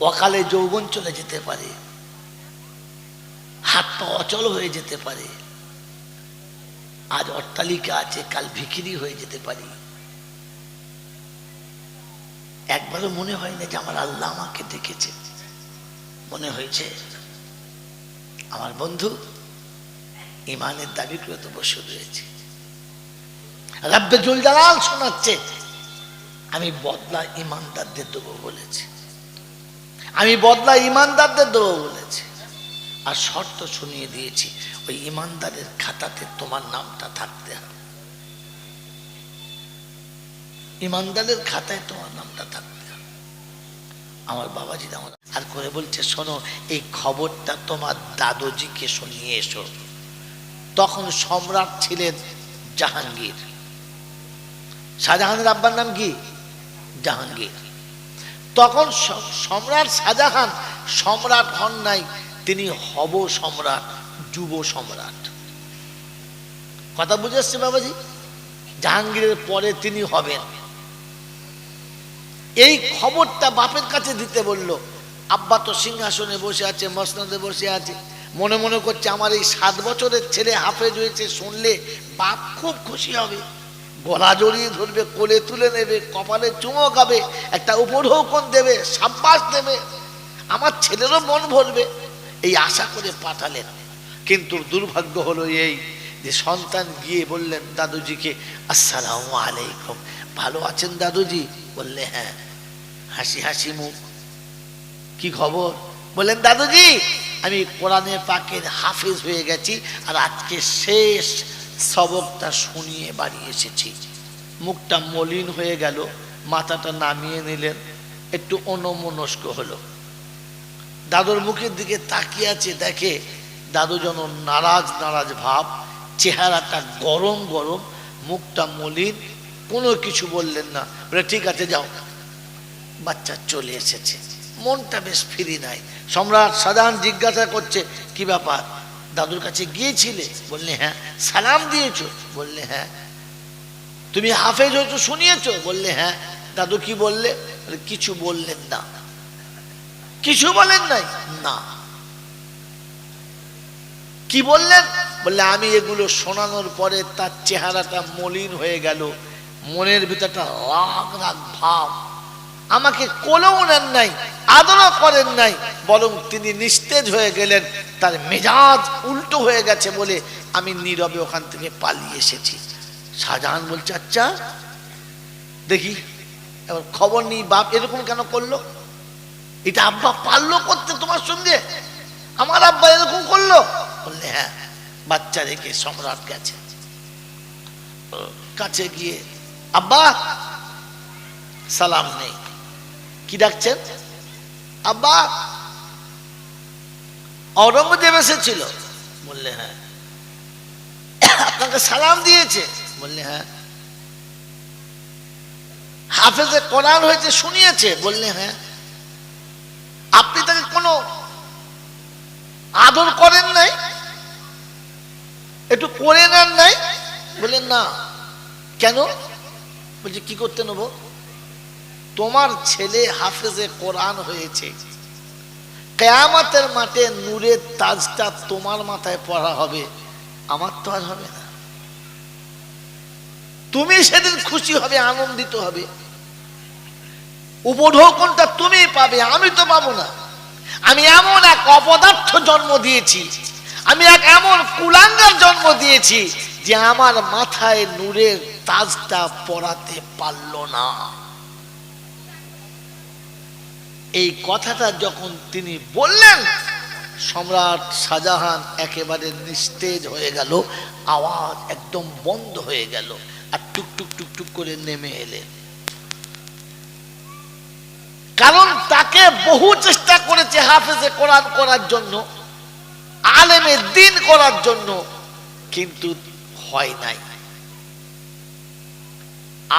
[SPEAKER 1] অকালে যৌবন চলে যেতে পারে, হাত পা অচল হয়ে যেতে পারে, আজ অট্টালিকা আছে কাল ভিখিরি হয়ে যেতে পারি। একবারও মনে হয় না যে আমার আল্লাহ আমাকে ডেকেছে? মনে হয়েছে? আমার বন্ধু ইমানের দাবি করে তো বসে রয়েছে। রাব্বে জুল জালাল শোনাচ্ছে আমি বদলা ইমানদারদের দেবো বলেছে, আমি বদলা ইমানদারদের দেবো বলেছে। আর শর্ত শুনিয়ে দিয়েছি, ওই ইমানদারের খাতাতে তোমার নামটা থাকতে হবে, ইমানদারের খাতায় তোমার নামটা থাকতে হবে। আমার বাবাজি আমার আর করে বলছে শোনো, এই খবরটা তোমার দাদুজিকে শুনিয়ে এসো। তখন সম্রাট ছিলেন জাহাঙ্গীর, শাহজাহানের আব্বার নাম কি? জাহাঙ্গীর। তখন সম্রাট শাহজাহান সম্রাট হন নাই, তিনি হব সম্রাট, যুব সম্রাট। কথা বুঝে আসছে বাবাজি? জাহাঙ্গীরের পরে তিনি হবেন। এই খবরটা বাপের কাছে দিতে বলল। আব্বা তো সিংহাসনে বসে আছে, মসনদে বসে আছে, মনে মনে করছে আমার এই 7 বছরের ছেলে হাফেজ হয়েছে, শুনলে বাপ খুব খুশি হবে, গলা জড়িয়ে ধরবে, কোলে তুলে নেবে, কপালে চুমো খাবে, একটা উপঢৌকন দেবে, সাব্বাস দেবে, আমার ছেলেরও মন ভরবে, এই আশা করে পাঠালেন। কিন্তু দুর্ভাগ্য হলো এই যে সন্তান গিয়ে বললেন দাদুজিকে, আসসালামু আলাইকুম, ভালো আছেন দাদুজি? বললে হ্যাঁ। হাসি হাসি মুখ। কি খবর? বললেন দাদুজি, আমি কোরআনে পাকের হাফেজ হয়ে গেছি, আর আজকে শেষ সবকটা শুনিয়ে বাড়ি এসেছি। মুখটা মলিন হয়ে গেল, মাথাটা নামিয়ে নিলেন, একটু অন্যমনস্ক হলো। দাদুর মুখের দিকে তাকিয়ে আছে, দেখে দাদু যেন নারাজ নারাজ ভাব, চেহারাটা গরম গরম, মুখটা মলিন, কোনো কিছু বললেন না। বলে ঠিক আছে যাও। বাচ্চা চলে এসেছে, মনটা বেশ ফ্রি নাই। সম্রাট শাহজাহান জিজ্ঞাসা করছে, কি ব্যাপার, দাদুর কাছে গিয়েছিলে? বললে হ্যাঁ। সালাম দিয়েছো? বললে হ্যাঁ। তুমি হাফেজ হয়েছো শুনিয়েছো? বললে হ্যাঁ। দাদু কি বললে? কিছু বললেন না। কিছু বলেন নাই? না। কি বললেন? বললে আমি এগুলো শোনানোর পরে তার চেহারাটা মলিন হয়ে গেল, মনের ভিতরটা রাগ রাগ ভাব, আমাকে কোলেও নেন নাই, আদরও করেন নাই, বরং তিনি নিস্তেজ হয়ে গেলেন, তার মেজাজ উল্টো হয়ে গেছে বলে আমি নীরবে ওখান থেকে পালিয়ে এসেছি। শাহজাহান বলছে, আচ্ছা দেখি, এবার খবর নেই বাপ এরকম কেন করলো? এটা আব্বা পারলো করতে তোমার সঙ্গে? আমার আব্বা এরকম করলো? বললে হ্যাঁ। বাচ্চা রেখে সম্রাট গেছে, কাছে গিয়ে আব্বা, সালাম নেই। কি ডাকছেন? আব্বা। ঔরঙ্গজেব এসেছিল? বললে হ্যাঁ। আপনাকে সালাম দিয়েছে? বললে হ্যাঁ। হাফেজে কোরআন হয়েছে শুনিয়েছে? বললে হ্যাঁ। আপনি তাকে কোনো আদর করেন নাই, একটু করে নেন নাই? বললেন না। কেন? বলছে কি করতে নেব? তোমার ছেলে হাফেজে কোরআন হয়েছে, কিয়ামতের মাঠে নূরের তাজটা তোমার মাথায় পড়া হবে, আমার তো আর হবে না। তুমি সেদিন খুশি হবে, আনন্দিত হবে, উপঢৌকনটা তুমি পাবে, আমি তো পাবো না। আমি এমন এক অপদার্থ জন্ম দিয়েছি, আমি এক এমন কুলাঙ্গার জন্ম দিয়েছি যে আমার মাথায় নূরের তাজটা পড়াতে পারলো না। এই কথাটা যখন তিনি বললেন, সম্রাট শাহজাহান একেবারে নিস্তেজ হয়ে গেল, আওয়াজ একদম বন্ধ হয়ে গেল, আর টুকটুক টুকটুক করে নেমে এলেন। কারণ তাকে বহু চেষ্টা করেছে হাফেজে কোরআন করার জন্য, আলেমে দ্বীন করার জন্য, কিন্তু হয় নাই।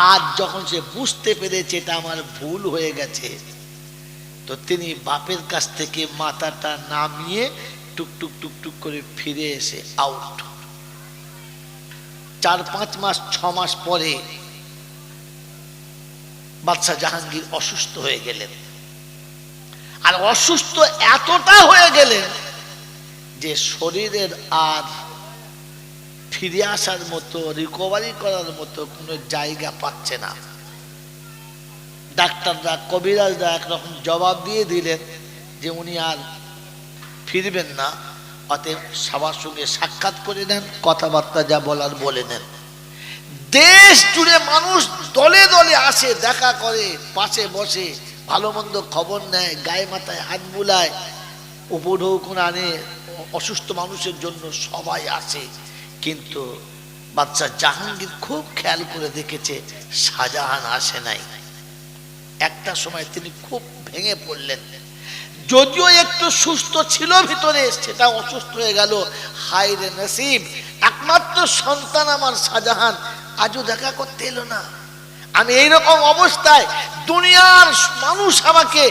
[SPEAKER 1] আজ যখন সে বুঝতে পেরেছে এটা আমার ভুল হয়ে গেছে, তো তিনি বাপের কাছ থেকে মাথাটা নামিয়ে টুকটুক টুকটুক করে ফিরে এসে আউট। 4-5 মাস 6 মাস পরে বাদশাহ জাহাঙ্গীর অসুস্থ হয়ে গেলেন, আর অসুস্থ এতটা হয়ে গেলেন যে শরীরের আর ফিরে আসার মতো, রিকভারি করার মতো কোনো জায়গা পাচ্ছে না। ডাক্তাররা, কবিরাজরা একরকম জবাব দিয়ে দিলেন যে উনি আর ফিরবেন না, অতএব সবার সঙ্গে সাক্ষাৎ করে নেন, কথাবার্তা যা বলার বলে নেন। দেশ জুড়ে মানুষ দলে দলে আসে, দেখা করে, পাশে বসে ভালো মন্দ খবর নেয়, গায়ে মাথায় হাত বুলায়, উপঢৌকন আনে অসুস্থ মানুষের জন্য, সবাই আসে। কিন্তু বাদশাহ জাহাঙ্গীর খুব খেয়াল করে দেখেছে শাহজাহান আসে নাই। একটা সময় তিনি খুব ভেঙে পড়লেন, যদিও একটু সুস্থ ছিল ভিতরে, সেটা অসুস্থ হয়ে গেল। হায় রে নসিব, একমাত্র সন্তান আমার শাহজাহান আজও দেখা করতে এলো না। আমি এইরকম অবস্থায়, দুনিয়ার মানুষ আমাকে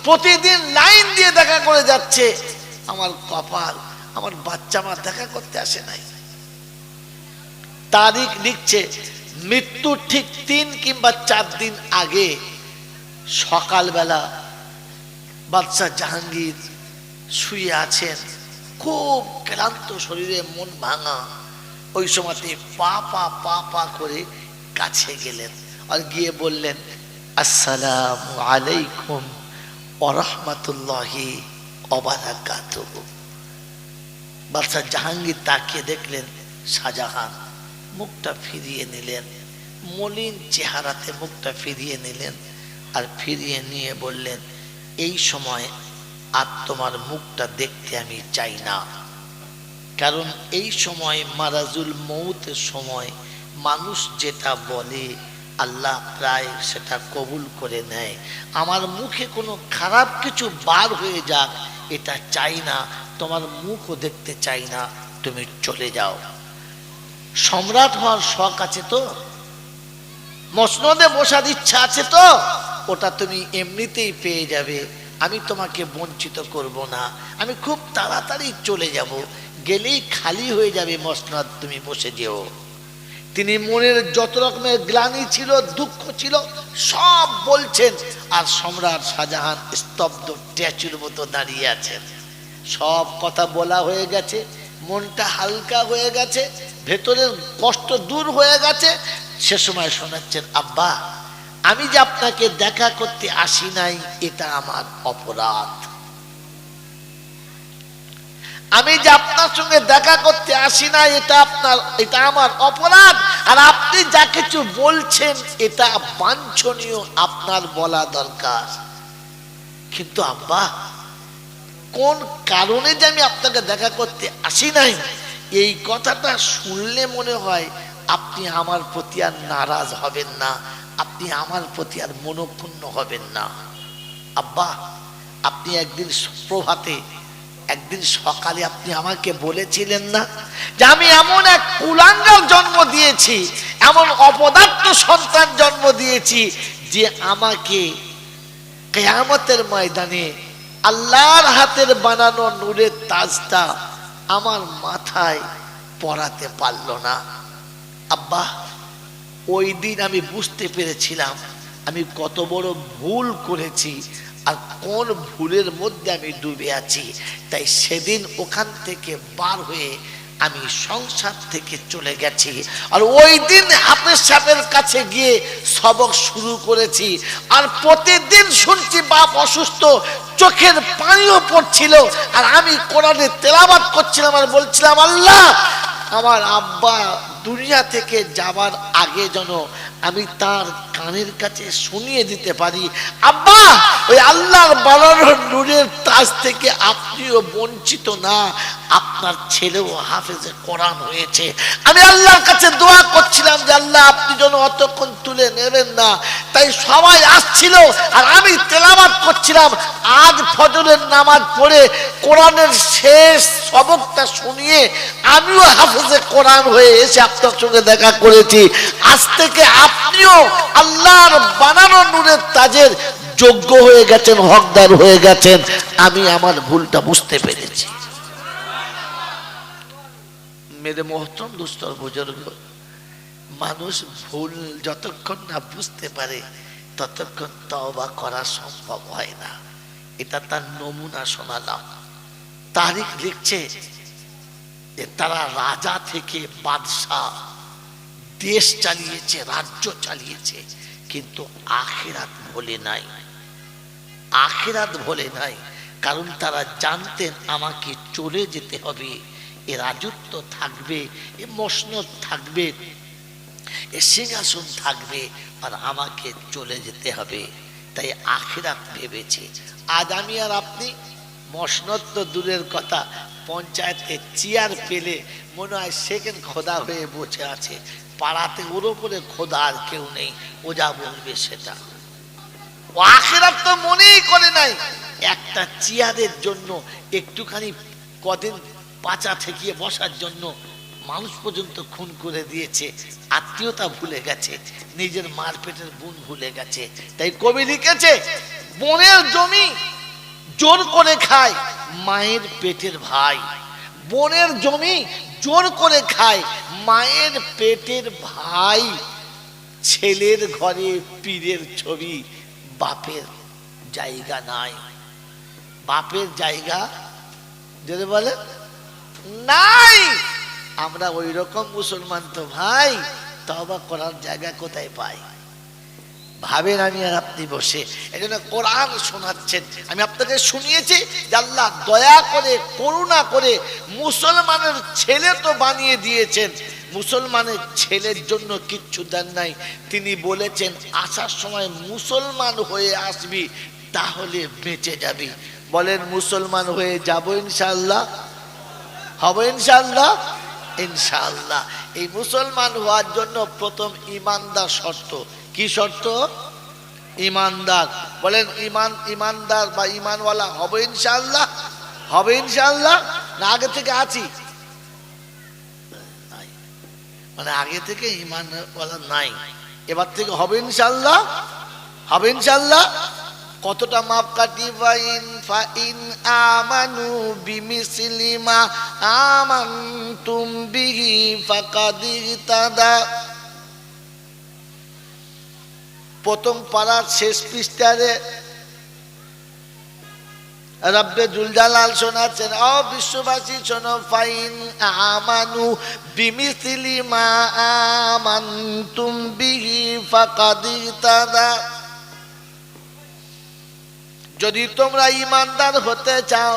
[SPEAKER 1] প্রতিদিন লাইন দিয়ে দেখা করে যাচ্ছে, আমার কপাল, আমার বাচ্চা মা দেখা করতে আসে নাই। তারিখ লিখছে, মৃত্যুর ঠিক 3 কিংবা 4 দিন আগে সকালবেলা বাদশাহ জাহাঙ্গীর শুয়ে আছেন, খুব ক্লান্ত শরীরে, মন ভাঙা। ওই সময়তে পা পা পা পা করে কাছে গেলেন আর গিয়ে বললেন, আসসালামু আলাইকুম ওয়া রাহমাতুল্লাহি ওয়া বারাকাতুহু। বাদশাহ জাহাঙ্গীর তাকিয়ে দেখলেন শাহজাহান মুখটা ফিরিয়ে নিলেন, মলিন চেহারাতে মুখটা ফিরিয়ে নিলেন, আর ফিরিয়ে নিয়ে বললেন, এই সময় আর তোমার মুখটা দেখতে আমি চাই না। কারণ এই সময় মারাজুল মৌতের সময় মানুষ যেটা বলে আল্লাহ প্রায় সেটা কবুল করে নেয়। আমার মুখে কোনো খারাপ কিছু বার হয়ে যাক এটা চাই না, তোমার মুখও দেখতে চাই না, তুমি চলে যাও। সম্রাট হওয়ার শখ আছে তো, মসনদে বসার ইচ্ছা আছে তো, ওটা তুমি এমনিতেই পেয়ে যাবে, আমি তোমাকে বঞ্চিত করব না, আমি খুব তাড়াতাড়ি চলে যাব, গেলেই খালি হয়ে যাবে মসনদ, তুমি বসে যেও। তিনি মনের যত রকমের গ্লানি ছিল, দুঃখ ছিল, সব বলছেন, আর সম্রাট শাহজাহান স্তব্ধ স্ট্যাচুর মতো দাঁড়িয়ে আছেন। সব কথা বলা হয়ে গেছে, মনটা হালকা হয়ে গেছে, ভেতরের কষ্ট দূর হয়ে গেছে। সে সময় শোনাচ্ছেন, আব্বা আমি যে আপনাকে দেখা করতে আসি নাই এটা আমার অপরাধ, আমি যে আপনার সঙ্গে দেখা করতে আসি না এটা আমার অপরাধ, আর আপনি যা কিছু বলছেন এটা বাঞ্ছনীয়, আপনার বলা দরকার। কিন্তু আব্বা কোন কারণে যে আমি আপনাকে দেখা করতে আসি নাই, এই কথাটা শুনলে মনে হয় আপনি আমার প্রতি আর নারাজ হবেন না, আপনি আমার প্রতি আর মনোক্ষুণ্ণ হবেন না। আব্বা আপনি একদিন প্রভাতে, একদিন সকালে আপনি আমাকে বলেছিলেন না যে আমি এমন এক কুলাঙ্গার জন্ম দিয়েছি, এমন অপদার্থ সন্তান জন্ম দিয়েছি যে আমাকে কিয়ামতের ময়দানে আল্লাহর হাতের বানানো নূরের তাজটা আমার মাথায় পরাতে পারল না। আব্বা ওই দিন আমি বুঝতে পেরেছিলাম আমি কত বড় ভুল করেছি আর কোন ভুলের মধ্যে আমি ডুবে আছি। তাই সেদিন ওখান থেকে বার হয়ে আমি সংসার থেকে চলে গেছি, আর ওই দিন হাফেজ সাহেবের কাছে গিয়ে সবক শুরু করেছি। আর প্রতিদিন শুনছি বাপ অসুস্থ, চোখের পানিও পড়ছিল, আর আমি কোরআনে তেলাওয়াত করছিলাম আর বলছিলাম, আল্লাহ আমার আব্বা দুনিয়া থেকে যাবার আগে যেন আমি তার কানের কাছে শুনিয়ে দিতে পারি, আব্বা ওই আল্লাহর বানানো নূরের তাজ থেকে আপনিও বঞ্চিত না, আপনার ছেলেও হাফেজে কোরআন হয়েছে। আমি আল্লাহর কাছে দোয়া করছিলাম যে আল্লাহ আপনি যেন অতক্ষণ তুলে নেবেন না। তাই সবাই আসছিল আর আমি তেলাওয়াত করছিলাম। আজ ফজরের নামাজ পড়ে কোরআনের শেষ সবকটা শুনিয়ে আমিও হাফেজে কোরআন হয়ে এসে আপনার সঙ্গে দেখা করেছি। আজ থেকে আপনিও আল্লাহর বানানো নূরের তাজের যোগ্য হয়ে গেছেন, হকদার হয়ে গেছেন। আমি আমার ভুলটা বুঝতে পেরেছি। মেরে মোহতরম দুস্তর বুজুর্গ, মানুষ ভুল যতক্ষণ না বুঝতে পারে ততক্ষণ তওবা করা সম্ভব হয় না। এটা তার নমুনা শোনালাম। তারিখ লিখছে যে তারা রাজা থেকে বাদশাহ, দেশ চালিয়েছে, রাজ্য চালিয়েছে, কিন্তু আখিরাত ভোলে নাই, আখিরাত ভোলে নাই। কারণ তারা জানতেন আমাকে চলে যেতে হবে, এ রাজত্ব থাকবে, এ মসনদ থাকবে, এ সিংহাসন থাকবে, আর আমাকে চলে যেতে হবে। তাই আখিরাত ভেবেছে। আজ আমি আর আপনি মসনদ তো দূরের কথা, পঞ্চায়েতে চেয়ার পেলে মনে হয় সেকেন্ড খোদা হয়ে বসে আছে, পাড়াতে ওর ওপরে খোদা আর কেউ নেই, ও যা বলবে সেটা। ও আখিরাত তো মনেই করে নাই। একটা চেয়ারের জন্য একটুখানি কদিন পাচা ঠেকিয়ে বসার জন্য মানুষ পর্যন্ত খুন করে দিয়েছে, আত্মীয়তা ভুলে গেছে, নিজের মার পেটের বোন ভুলে গেছে। তাই কবি লিখেছে, বোনের জমি জোর করে খায় মায়ের পেটের ভাই, বোনের জমি জোর করে খায় মায়ের পেটের ভাই। ছেলের ঘরে পীরের ছবি, বাপের জায়গা নাই, বাপের জায়গা যদি বলে নাই। আমরা ওই রকম মুসলমান তো ভাই, তওবা করার জায়গা কোথায় পাই? ভাবেন আমি আর আপনি বসে, এই জন্য কোরআন শোনাচ্ছেন। আমি আপনাকে শুনিয়েছি যে আল্লাহ দয়া করে করুণা করে মুসলমানের ছেলে তো বানিয়ে দিয়েছেন, মুসলমানের ছেলের জন্য কিচ্ছু দেন নাই। তিনি বলেছেন আসার সময় মুসলমান হয়ে আসবি, তাহলে বেঁচে যাবি। বলেন মুসলমান হয়ে যাব ইনশাআল্লাহ, হব ইনশাআল্লাহ, ইনশাআল্লাহ। এই মুসলমান হওয়ার জন্য প্রথম ইমানদার শর্ত। কি শর্ত? ইমানদার। বলেন ইমানদার বা ইমানওয়ালা হবে ইনশাআল্লাহ, হবে ইনশাআল্লাহ। না আগে থেকে আছি, মানে আগে থেকে ইমানওয়ালা নাই, এবার থেকে হবে ইনশাআল্লাহ, হবে ইনশাআল্লাহ। কতটা মাপ কাটি? ফাইন আমানু বিমিসলি মা আমানতুম বিহি ফাকাদ ইহতাদা। প্রথম পারার শেষ পৃষ্ঠারে রব্বে জুলজালাল শোনাচ্ছেন, ও বিশ্ববাসী শোনো, ফাইন আমানু বিমিসলি মা আমানতুম বিহি ফাকাদ ইহতাদা। যদি তোমরা ইমানদার হতে চাও,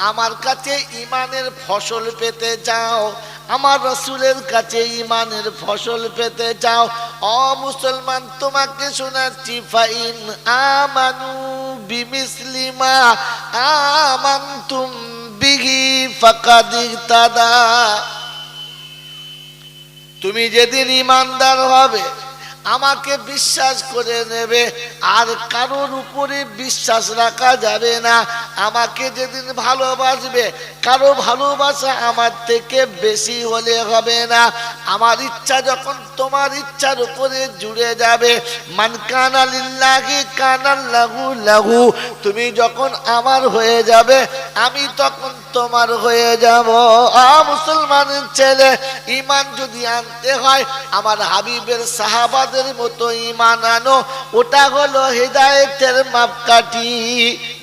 [SPEAKER 1] আমার কাছে ইমানের ফসল পেতে চাও, আমার রাসূলের কাছে ইমানের ফসল পেতে চাও, ও মুসলমান তোমাকে শোনাচ্ছি, ফাইন আমানু বিমিসলি মা আমানতুম বিহি ফাকাদ ইহতাদা। তুমি যেদিন ইমানদার হবে, আমাকে বিশ্বাস করে নেবে, আর কারোর উপরে বিশ্বাস রাখা যাবে না। আমাকে যেদিন ভালোবাসবে, কারো ভালোবাসা আমার থেকে বেশি হলে হবে না। আমার ইচ্ছা যখন তোমার ইচ্ছার উপরে জুড়ে যাবে, মান কানা লিল্লাহি কানাল্লাহু লাহু। তুমি যখন আমার হয়ে যাবে, আমি তখন তোমার হয়ে যাব। মুসলমানের ছেলে, ইমান যদি আনতে হয় আমার হাবিবের সাহাবাদের মতো ইমান আনো। ওটা হলো হিদায়াতের মাপকাঠি।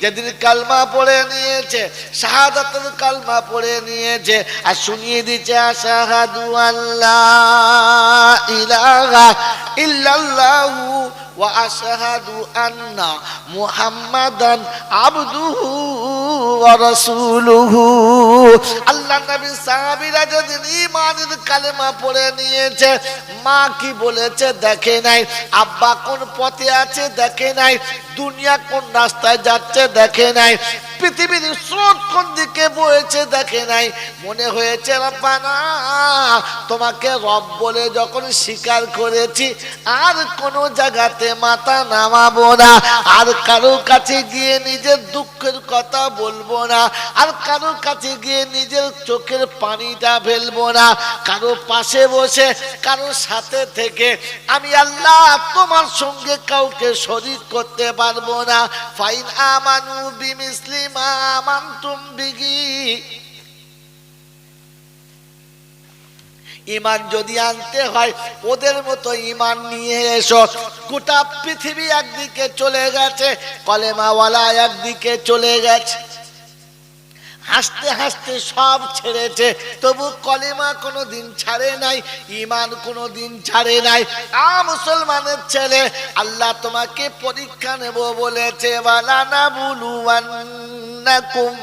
[SPEAKER 1] যেদিন কালমা পড়ে নিয়েছে, শাহাদাতের কালমা পড়ে নিয়েছে, আর শুনিয়ে দিচ্ছে আশহাদু আল্লা ইলাহা ইল্লাল্লাহু ওয়া আশহাদু আন্না মুহাম্মাদান আবদুহু ওয়া রাসূলুহু। আল্লাহ নবী সাহাবীরা যেদিন ঈমানের কালেমা পড়ে নিয়েছে, মা কি বলেছে দেখে নাই, আব্বা কোন পথে আছে দেখে নাই, দুনিয়া কোন রাস্তায় যাচ্ছে দেখে নাই, পৃথিবীর স্রোত কোন দিকে বইছে দেখে নাই। মনে হয়েছে রব্বানা, তোমাকে রব বলে যখন স্বীকার করেছি, আর কোন জায়গাতে মাথা নামাবো না, আর কারো কাছে গিয়ে নিজের দুঃখের কথা বলবো না, আর কারো কাছে গিয়ে নিজের চোখের পানিটা ফেলবো না। কারো পাশে বসে, কারো সাথে থেকে আমি আল্লাহ তোমার সঙ্গে কাউকে শরীক করতে পারবো না। ফাইন আমানু বিমিসলি মা আমানতুম বিহি। ইমান যদি আনতে হয় ওদের মতো ইমান নিয়ে এসো। গোটা পৃথিবী একদিকে চলে গেছে, কলেমাওয়ালা একদিকে চলে গেছে, হাসতে হাসতে সব ছেড়েছে, তবু কলেমা কোনোদিন ছাড়ে নাই, ইমান কোনোদিন ছাড়ে নাই। মুসলমানের ছেলে, আল্লাহ তোমাকে পরীক্ষা নেব বলেছে, ওয়ালানাবুলুওয়ান্নাকুম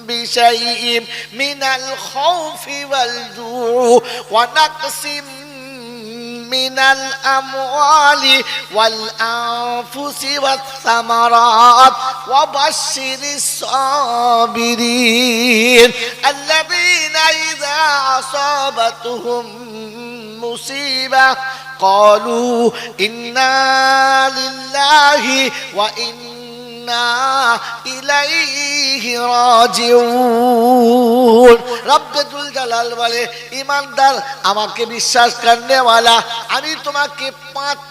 [SPEAKER 1] বিশাইইম মিনাল খাউফি ওয়াল জুউ ওয়া নাকসিম মিনাল আমওয়ালি ওয়াল আনফুসি ওয়াস সামারাত ওয়া বাশশিরিস সাবিরিন আল্লাযীনা ইযা আসাবাতুহুম মুসিবা ক্বালু ইন্না লিল্লাহি ওয়া ইন্না ইলাইহি রাজিউন। রব্বে জুল জালাল বলে, ইমানদার আমাকে বিশ্বাস করনেওয়ালা, আমি তোমাকে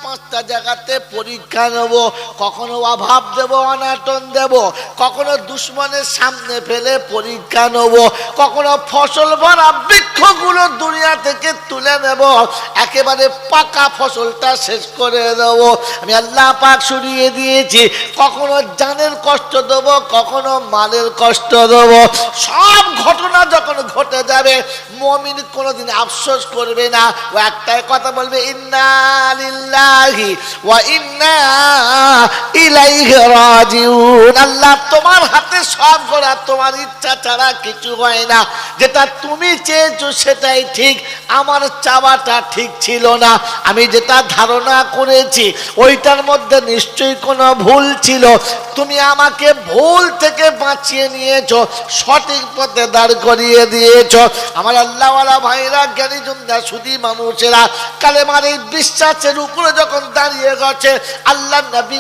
[SPEAKER 1] পাঁচটা জায়গাতে পরীক্ষা নেব। কখনো অভাব দেব, অনাটন দেব, কখনো দুশ্মনের সামনে ফেলে পরীক্ষা নেব, কখনো ফসল ভরা বৃক্ষগুলো দুনিয়া থেকে তুলে নেব, একেবারে পাকা ফসলটা শেষ করে দেব। আমি আল্লাহ পাক শুনিয়ে দিয়েছি, কখনো জানের কষ্ট দেব, কখনো মালের কষ্ট দেব। সব ঘটনা যখন ঘটে যাবে মুমিন কোনোদিন আফসোস করবে না, ও একটাই কথা বলবে, ইন্না লিল্লাহি ওয়া ইন্না ইলাইহি রাজিউন। আল্লাহ তোমার হাতে সব করা, তোমার ইচ্ছা ছাড়া কিছু হয় না। যেটা তুমি চেয়েছো সেটাই ঠিক, আমার চাওয়াটা ঠিক ছিল না। আমি যেটা ধারণা করেছি ওইটার মধ্যে নিশ্চয়ই কোনো ভুল ছিল। তুমি আমাকে ভুল থেকে বাঁচিয়ে নিয়েছো, সঠিক পথে দাঁড় করিয়ে দিয়েছো। আমার আল্লাহওয়ালা ভাইরা, জ্ঞানী জনরা, সুধী মানুষেরা, কালেমার এই বিশ্বাসের উপরে যখন দাঁড়িয়ে গেছে, আল্লাহ নবী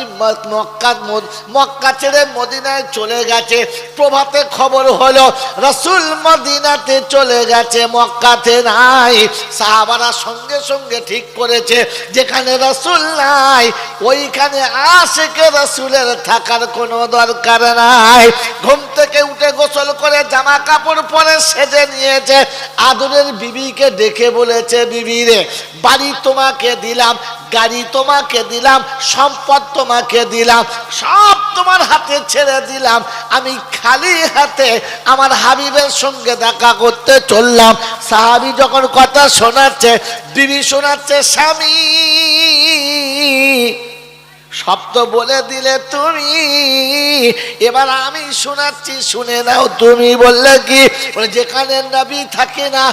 [SPEAKER 1] মক্কা ছেড়ে মদিনায় চলে গেছে। প্রভাতে খবর হলো রাসূল মদিনাতে চলে গেছে, মক্কাতে নাই। সাহাবারা সঙ্গে সঙ্গে ঠিক করেছে যেখানে রাসূল নাই ওইখানে আশিকে রাসূলের থাকার কোনো দরকার নাই। ঘুম থেকে উঠে গোসল করে জামা কাপড় পরে সেজে নিয়েছে। আদরের বিবিকে ডেকে বলেছে, বিবি রে, বাড়ি তোমাকে দিলাম, গাড়ি তোমাকে দিলাম, সম্পদ তোমাকে দিলাম, সব তোমার হাতে ছেড়ে দিলাম। আমি খালি হাতে আমার হাবিবের সঙ্গে দেখা করতে চললাম। সাহাবী যখন কথা শোনাচ্ছে, বিবি শোনাচ্ছে, স্বামী শব্দ বলে দিলে তুমি, এবার আমি শোনাচ্ছি, শুনে নাও। তুমি বললে কি? যেখানে নবী থাকে না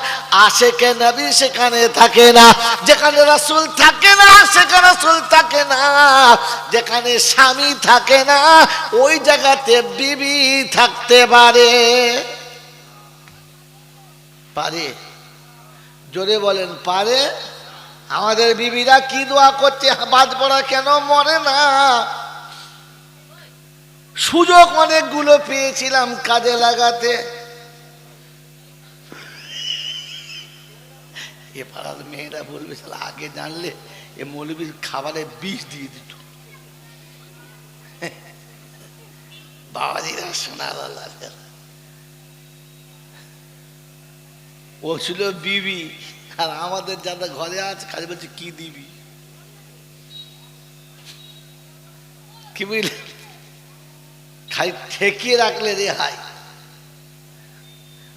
[SPEAKER 1] আশিকে নবী সেখানে থাকে না, যেখানে রাসূল থাকে না সেখানে রাসূল থাকে না, যেখানে স্বামী থাকে না ওই জায়গাতে বিবি থাকতে পারে। পারে? জোরে বলেন, পারে? আমাদের বিবিরা কি দোয়া করছে, বাদ পড়া কেন মরে না? সুযোগ অনেকগুলো পেয়েছিলাম কাজে লাগাতে। এ পাড়ার মেয়েরা বলবে, আগে জানলে এ মৌলবীর খাবারে বিষ দিয়ে দিত। বাবাজিরা শোনার, ও ছিল বিবি, আর আমাদের যারা ঘরে আছে খালি বলছে কি দিবি, কি বুঝলে? খালি ঠেকিয়ে রাখলে রেহাই,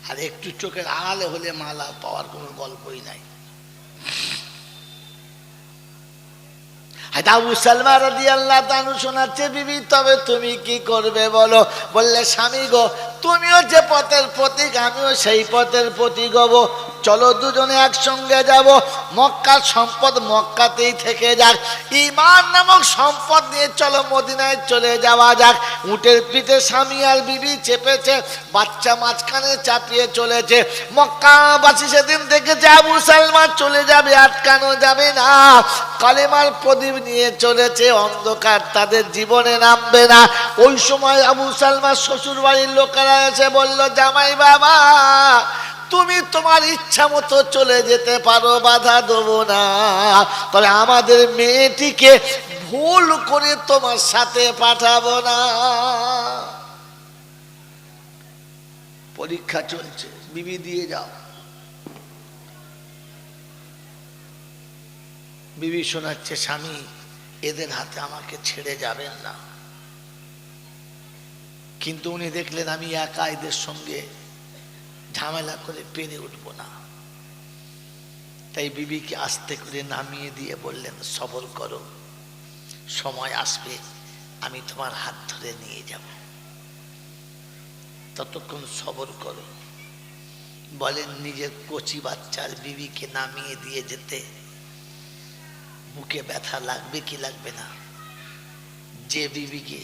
[SPEAKER 1] আর একটু চোখের আড়ালে হলে মালা পাওয়ার কোনো গল্পই নাই। আবু সালমা রাদিয়াল্লাহু তাআলা শোনাচ্ছে, বিবি তবে তুমি কি করবে বলো? বললে, স্বামী গো, তুমিও যে পথের প্রতীক আমিও সেই পথের প্রতীক হব। চলো দুজনে একসঙ্গে যাব। মক্কার সম্পদ মক্কাতেই থেকে যাক, ঈমান নামক সম্পদ নিয়ে চলো মদিনায় চলে যাওয়া যাক। উটের পিঠে স্বামী আর বিবি চেপেছে, বাচ্চা মাঝখানে চাপিয়ে চলেছে। মক্কাবাসী সেদিন দেখেছে আবু সালমা চলে যাবে, আটকানো যাবে না। কালেমার প্রদীপ নিয়ে চলেছে, অন্ধকার তাদের জীবনে নামবে না। ওই সময় আবু সালমার শ্বশুর বাড়ির লোকেরা এসে বলল, জামাই বাবা তুমি তোমার ইচ্ছা মতো চলে যেতে পারো, বাধা দেবো না, তবে আমাদের মেয়েটিকে ভুল করে তোমার সাথে পাঠাবো না। পরীক্ষা চলছে, বিবি দিয়ে যাও। বিবি শোনাচ্ছে, স্বামী এদের হাতে আমাকে ছেড়ে যাবেন না। কিন্তু উনি দেখলেন আমি একা এদের সঙ্গে ঝামেলা করে পেরে উঠবো না, তাই বিবিকে আস্তে করে নামিয়ে দিয়ে বললেন, সবর করো, সময় আসবে আমি তোমার হাত ধরে নিয়ে যাব, ততক্ষণ সবর করো। বলেন, নিজের কচি বাচ্চার বিবিকে নামিয়ে দিয়ে যেতে বুকে ব্যথা লাগবে কি লাগবে না? যে বিবিকে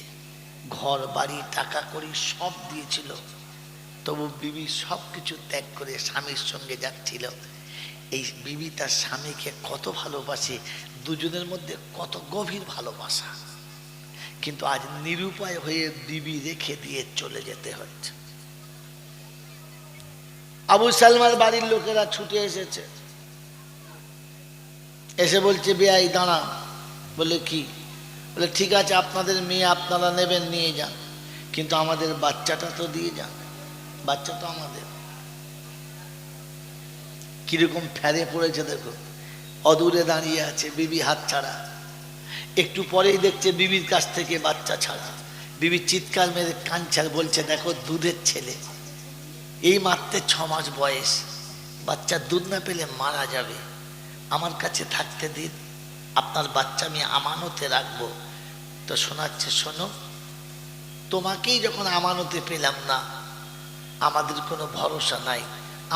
[SPEAKER 1] ঘর বাড়ি টাকা করি সব দিয়েছিল, তবু বিবি সব কিছু ত্যাগ করে স্বামীর সঙ্গে যাচ্ছিল। এই বিবি তার স্বামীকে কত ভালোবাসে, দুজনের মধ্যে কত গভীর ভালোবাসা, কিন্তু আজ নিরুপায় হয়ে বিবি রেখে দিয়ে চলে যেতে হচ্ছে। আবু সালমার বাড়ির লোকেরা ছুটে এসেছে, এসে বলছে, বেয়াই দাঁড়া। বলে কি? বলে ঠিক আছে, আপনাদের মেয়ে আপনারা নেবেন, নিয়ে যান, কিন্তু আমাদের বাচ্চাটা তো দিয়ে যান, বাচ্চা তো আমাদের। কিরকম ফেরে পড়েছে দেখো, অদূরে দাঁড়িয়ে আছে, বিবি হাত ছাড়া। একটু পরেই দেখছে বিবির কাছ থেকে বাচ্চা ছাড়া, বিবি চিৎকার মেরে কাঁদছে আর বলছে, দেখো দুধের ছেলে, এই মাত্র 6 মাস বয়স, বাচ্চা দুধ না পেলে মারা যাবে, আমার কাছে থাকতে দিন, আপনার বাচ্চা আমি আমানতে রাখবো। তো শোনাচ্ছে, শোনো, তোমাকেই যখন আমানতে পেলাম না, আমাদের কোনো ভরসা নাই,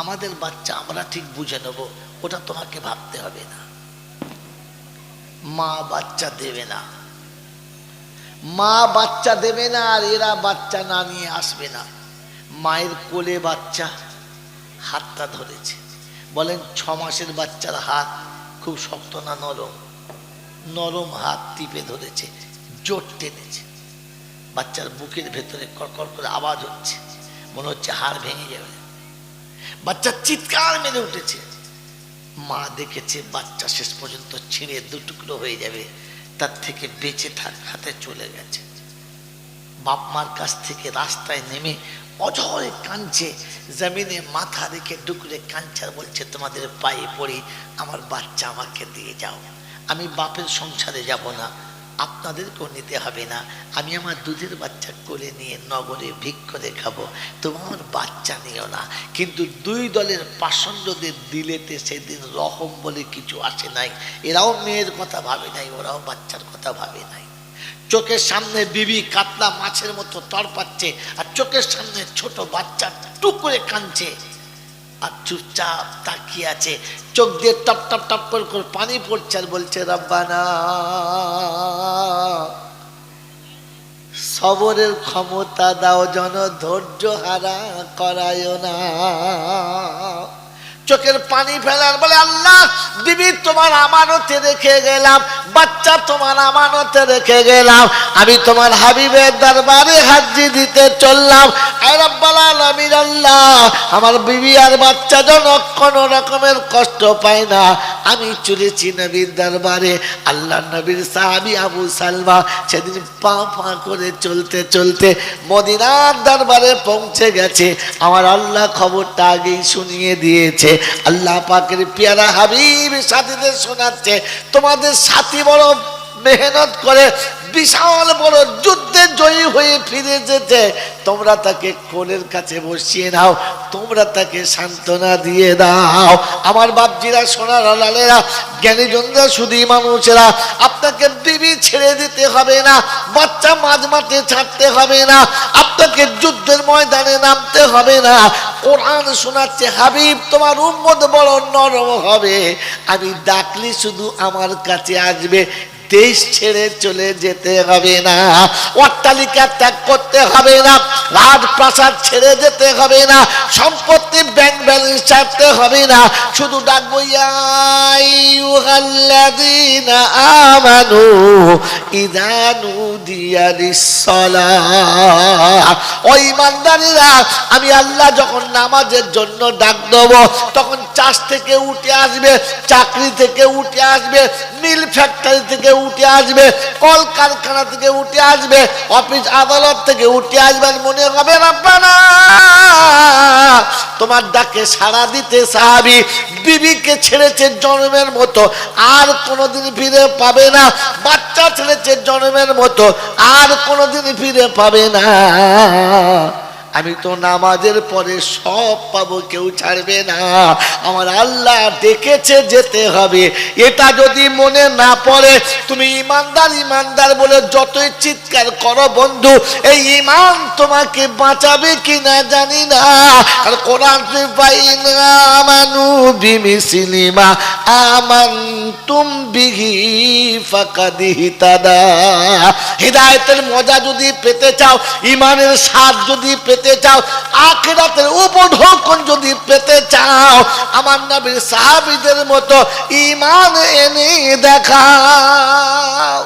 [SPEAKER 1] আমাদের বাচ্চা আমরা ঠিক বুঝে নেব, ওটা তোমাকে ভাবতে হবে না। মা বাচ্চা দেবে না, মা বাচ্চা দেবে না, আর এরা বাচ্চা না নিয়ে আসবে না। মায়ের কোলে বাচ্চা, হাতটা ধরেছে, বলেন 6 মাসের বাচ্চার হাত খুব শক্ত না নরম? নরম হাত টিপে ধরেছে, জোর টেনেছে, বাচ্চার বুকের ভেতরে কড়কড় করে আওয়াজ হচ্ছে, মনে হচ্ছে হাড় ভেঙে যাবে। বাচ্চা চিৎকার মেরে উঠেছে। মা দেখেছে বাচ্চা শেষ পর্যন্ত ছিঁড়ে 2 টুকরো হয়ে যাবে, তার থেকে বেঁচে থাক হাতে চলে গেছে। বাপ মার কাছ থেকে রাস্তায় নেমে অঝরে কাঁদছে, জমিনে মাথা রেখে ডুকরে কাঁদছে আর বলছে, তোমাদের পায়ে পড়ি, আমার বাচ্চা আমাকে দিয়ে যাও, আমি বাপের সংসারে যাব না, আপনাদেরকেও নিতে হবে না, আমি আমার দুধের বাচ্চা কোলে নিয়ে নগরে ভিক করে খাবো, তোমার বাচ্চা নিও না। কিন্তু 2 দলের পাষণ্ডদের দিলেতে সেদিন রহম বলে কিছু আসে নাই। এরাও মেয়ের কথা ভাবে নাই, ওরাও বাচ্চার কথা ভাবে নাই। চোখের সামনে বিবি কাতলা মাছের মতো তড়পাচ্ছে, আর চোখের সামনে ছোট বাচ্চা টুক করে কাঁদছে, আর চুপচাপ তাকিয়ে আছে, চোখ দিয়ে টপ টপ টপ করে পানি পড়ছে, আর বলছে, রব্বানা সবরের ক্ষমতা দাও, যেন ধৈর্য হারা করায় না। চোখের পানি ফেলার বলে, আল্লাহ বিবি তোমার আমানতে রেখে গেলাম, বাচ্চা তোমার আমানতে রেখে গেলাম, আমি তোমার হাবিবের দরবারে হাজির দিতে চললাম। আয় রব্বুল আলামিন, আল্লাহ আমার বিবি আর বাচ্চা যেন কোনো রকমের কষ্ট পায় না। আমি চলেছি নবীর দরবারে। আল্লাহ নবীর সাহাবী আবু সালমা সেদিন পা পা করে চলতে চলতে মদিনার দরবারে পৌঁছে গেছে। আমার আল্লাহ খবরটা আগেই শুনিয়ে দিয়েছে। আল্লাহ পাকের পেয়ারা হাবিব সাথীদের শোনাচ্ছে, তোমাদের সাথী বড় মেহনত করে বিশাল বড় যুদ্ধে জয়ী হয়ে ফিরে যেতে, তোমরা তাকে কোলের কাছে বসিয়ে নাও, তোমরা তাকে সান্ত্বনা দিয়ে দাও। আমার বাপজিরা, সোনার লালেরা, জ্ঞানীজনরা, শুধু মানুষেরা, আপনাকে বিবি ছেড়ে দিতে হবে না, বাচ্চা মাঝ মাঠে ছাড়তে হবে না, আপনাকে যুদ্ধের ময়দানে নামতে হবে না। কোরআন শোনাচ্ছে, হাবিব তোমার উম্মত বড় নরম হবে, আমি ডাকলি শুধু আমার কাছে আসবে, দেশ ছেড়ে চলে যেতে হবে না, অট্টালিকা ত্যাগ করতে হবে না, রাজপ্রাসাদ ছেড়ে যেতে হবে না, সম্পত্তি ব্যাংক ব্যালেন্স ছাড়তে হবে না, শুধু ডাকবো, ইয়া আইয়ুহাল্লাযীনা আমানু ইযা নুদিয়া লিস-সালাহ। ও ঈমানদারেরা, আমি আল্লাহ যখন নামাজের জন্য ডাক দেব, তখন চাষ থেকে উঠে আসবে, চাকরি থেকে উঠে আসবে, মিল ফ্যাক্টরি থেকে উঠে আসবে, কল কারখানা থেকে উঠে আসবে, অফিস আদালত থেকে উঠে আসবে, মনে হবে রব্বানা তোমার ডাকে সাড়া দিতে সাহাবী বিবিকে ছেড়েছে জন্মের মতো, আর কোনোদিন ফিরে পাবে না, বাচ্চা ছেড়েছে জন্মের মতো, আর কোনোদিন ফিরে পাবে না। আমি তো নামাজের পরে সব পাবো, কেউ ছাড়বে না। আমার আল্লাহ ডেকেছে, যেতে হবে। এটা যদি মনে না পড়ে, তুমি ইমানদার ইমানদার বলে যতই চিৎকার করো বন্ধু, এই ইমান তোমাকে বাঁচাবে কিনা জানি না। আর কোরআন আমানু বিমিসলিমা আমানতুম বিহি ফাকাদ ইহতাদা। হিদায়াতের মজা যদি পেতে চাও, ইমানের স্বাদ যদি পেতে চাও, আখিরাতের উপঢৌকন যদি পেতে চাও, আমার নবীর সাহাবীদের মতো ঈমান এনে দেখাও।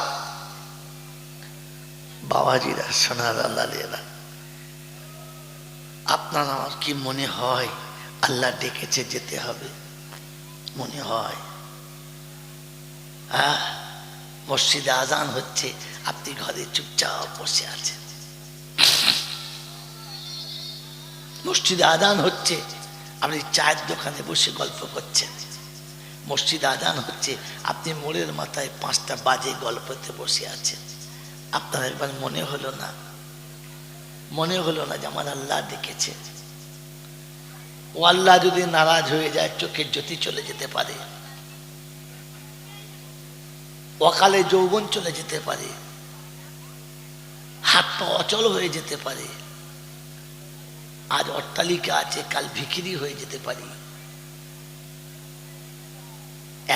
[SPEAKER 1] বাবাজিরা, সোনার লালেরা, আপনার আমার কি মনে হয় আল্লাহ ডেকেছে যেতে হবে? মনে হয়? মসজিদে আজান হচ্ছে, আপনি ঘরে চুপচাপ বসে আছেন। মসজিদে আজান হচ্ছে, আপনি চায়ের দোকানে বসে গল্প করছেন। মসজিদে আজান হচ্ছে, আপনি মোড়ের মাথায় 5টা বাজে গল্পতে বসে আছেন। আপনার একবার মনে হলো না মনে হলো না যে আমার আল্লাহ দেখেছে। ও আল্লাহ যদি নারাজ হয়ে যায়, চোখের জ্যোতি চলে যেতে পারে, অকালে যৌবন চলে যেতে পারে, হাত পা অচল হয়ে যেতে পারে, আজ অট্টালিকা আছে, কাল ভিখিরি হয়ে যেতে পারি।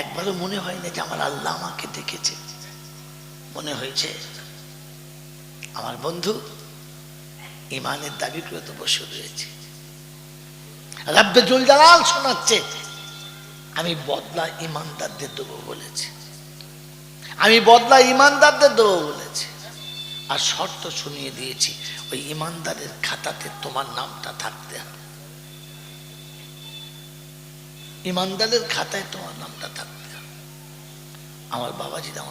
[SPEAKER 1] একবারও মনে হয় না যে আমার আল্লাহ আমাকে দেখেছে। মনে হয়েছে আমার বন্ধু ইমানের দাবি করে তো বসে রয়েছে। রাব্বে জুল জালাল শোনাচ্ছে, আমি বদলা ইমানদারদের দেবো বলেছে, আমি বদলা ইমানদারদের দেবো বলেছে। আর শর্ত শুনিয়ে দিয়েছি, ওই ইমানদারের খাতাতে তোমার নামটা থাকতে হবে, ইমানদারের খাতায় তোমার নামটা থাকতে হবে। আমার বাবাজি আমার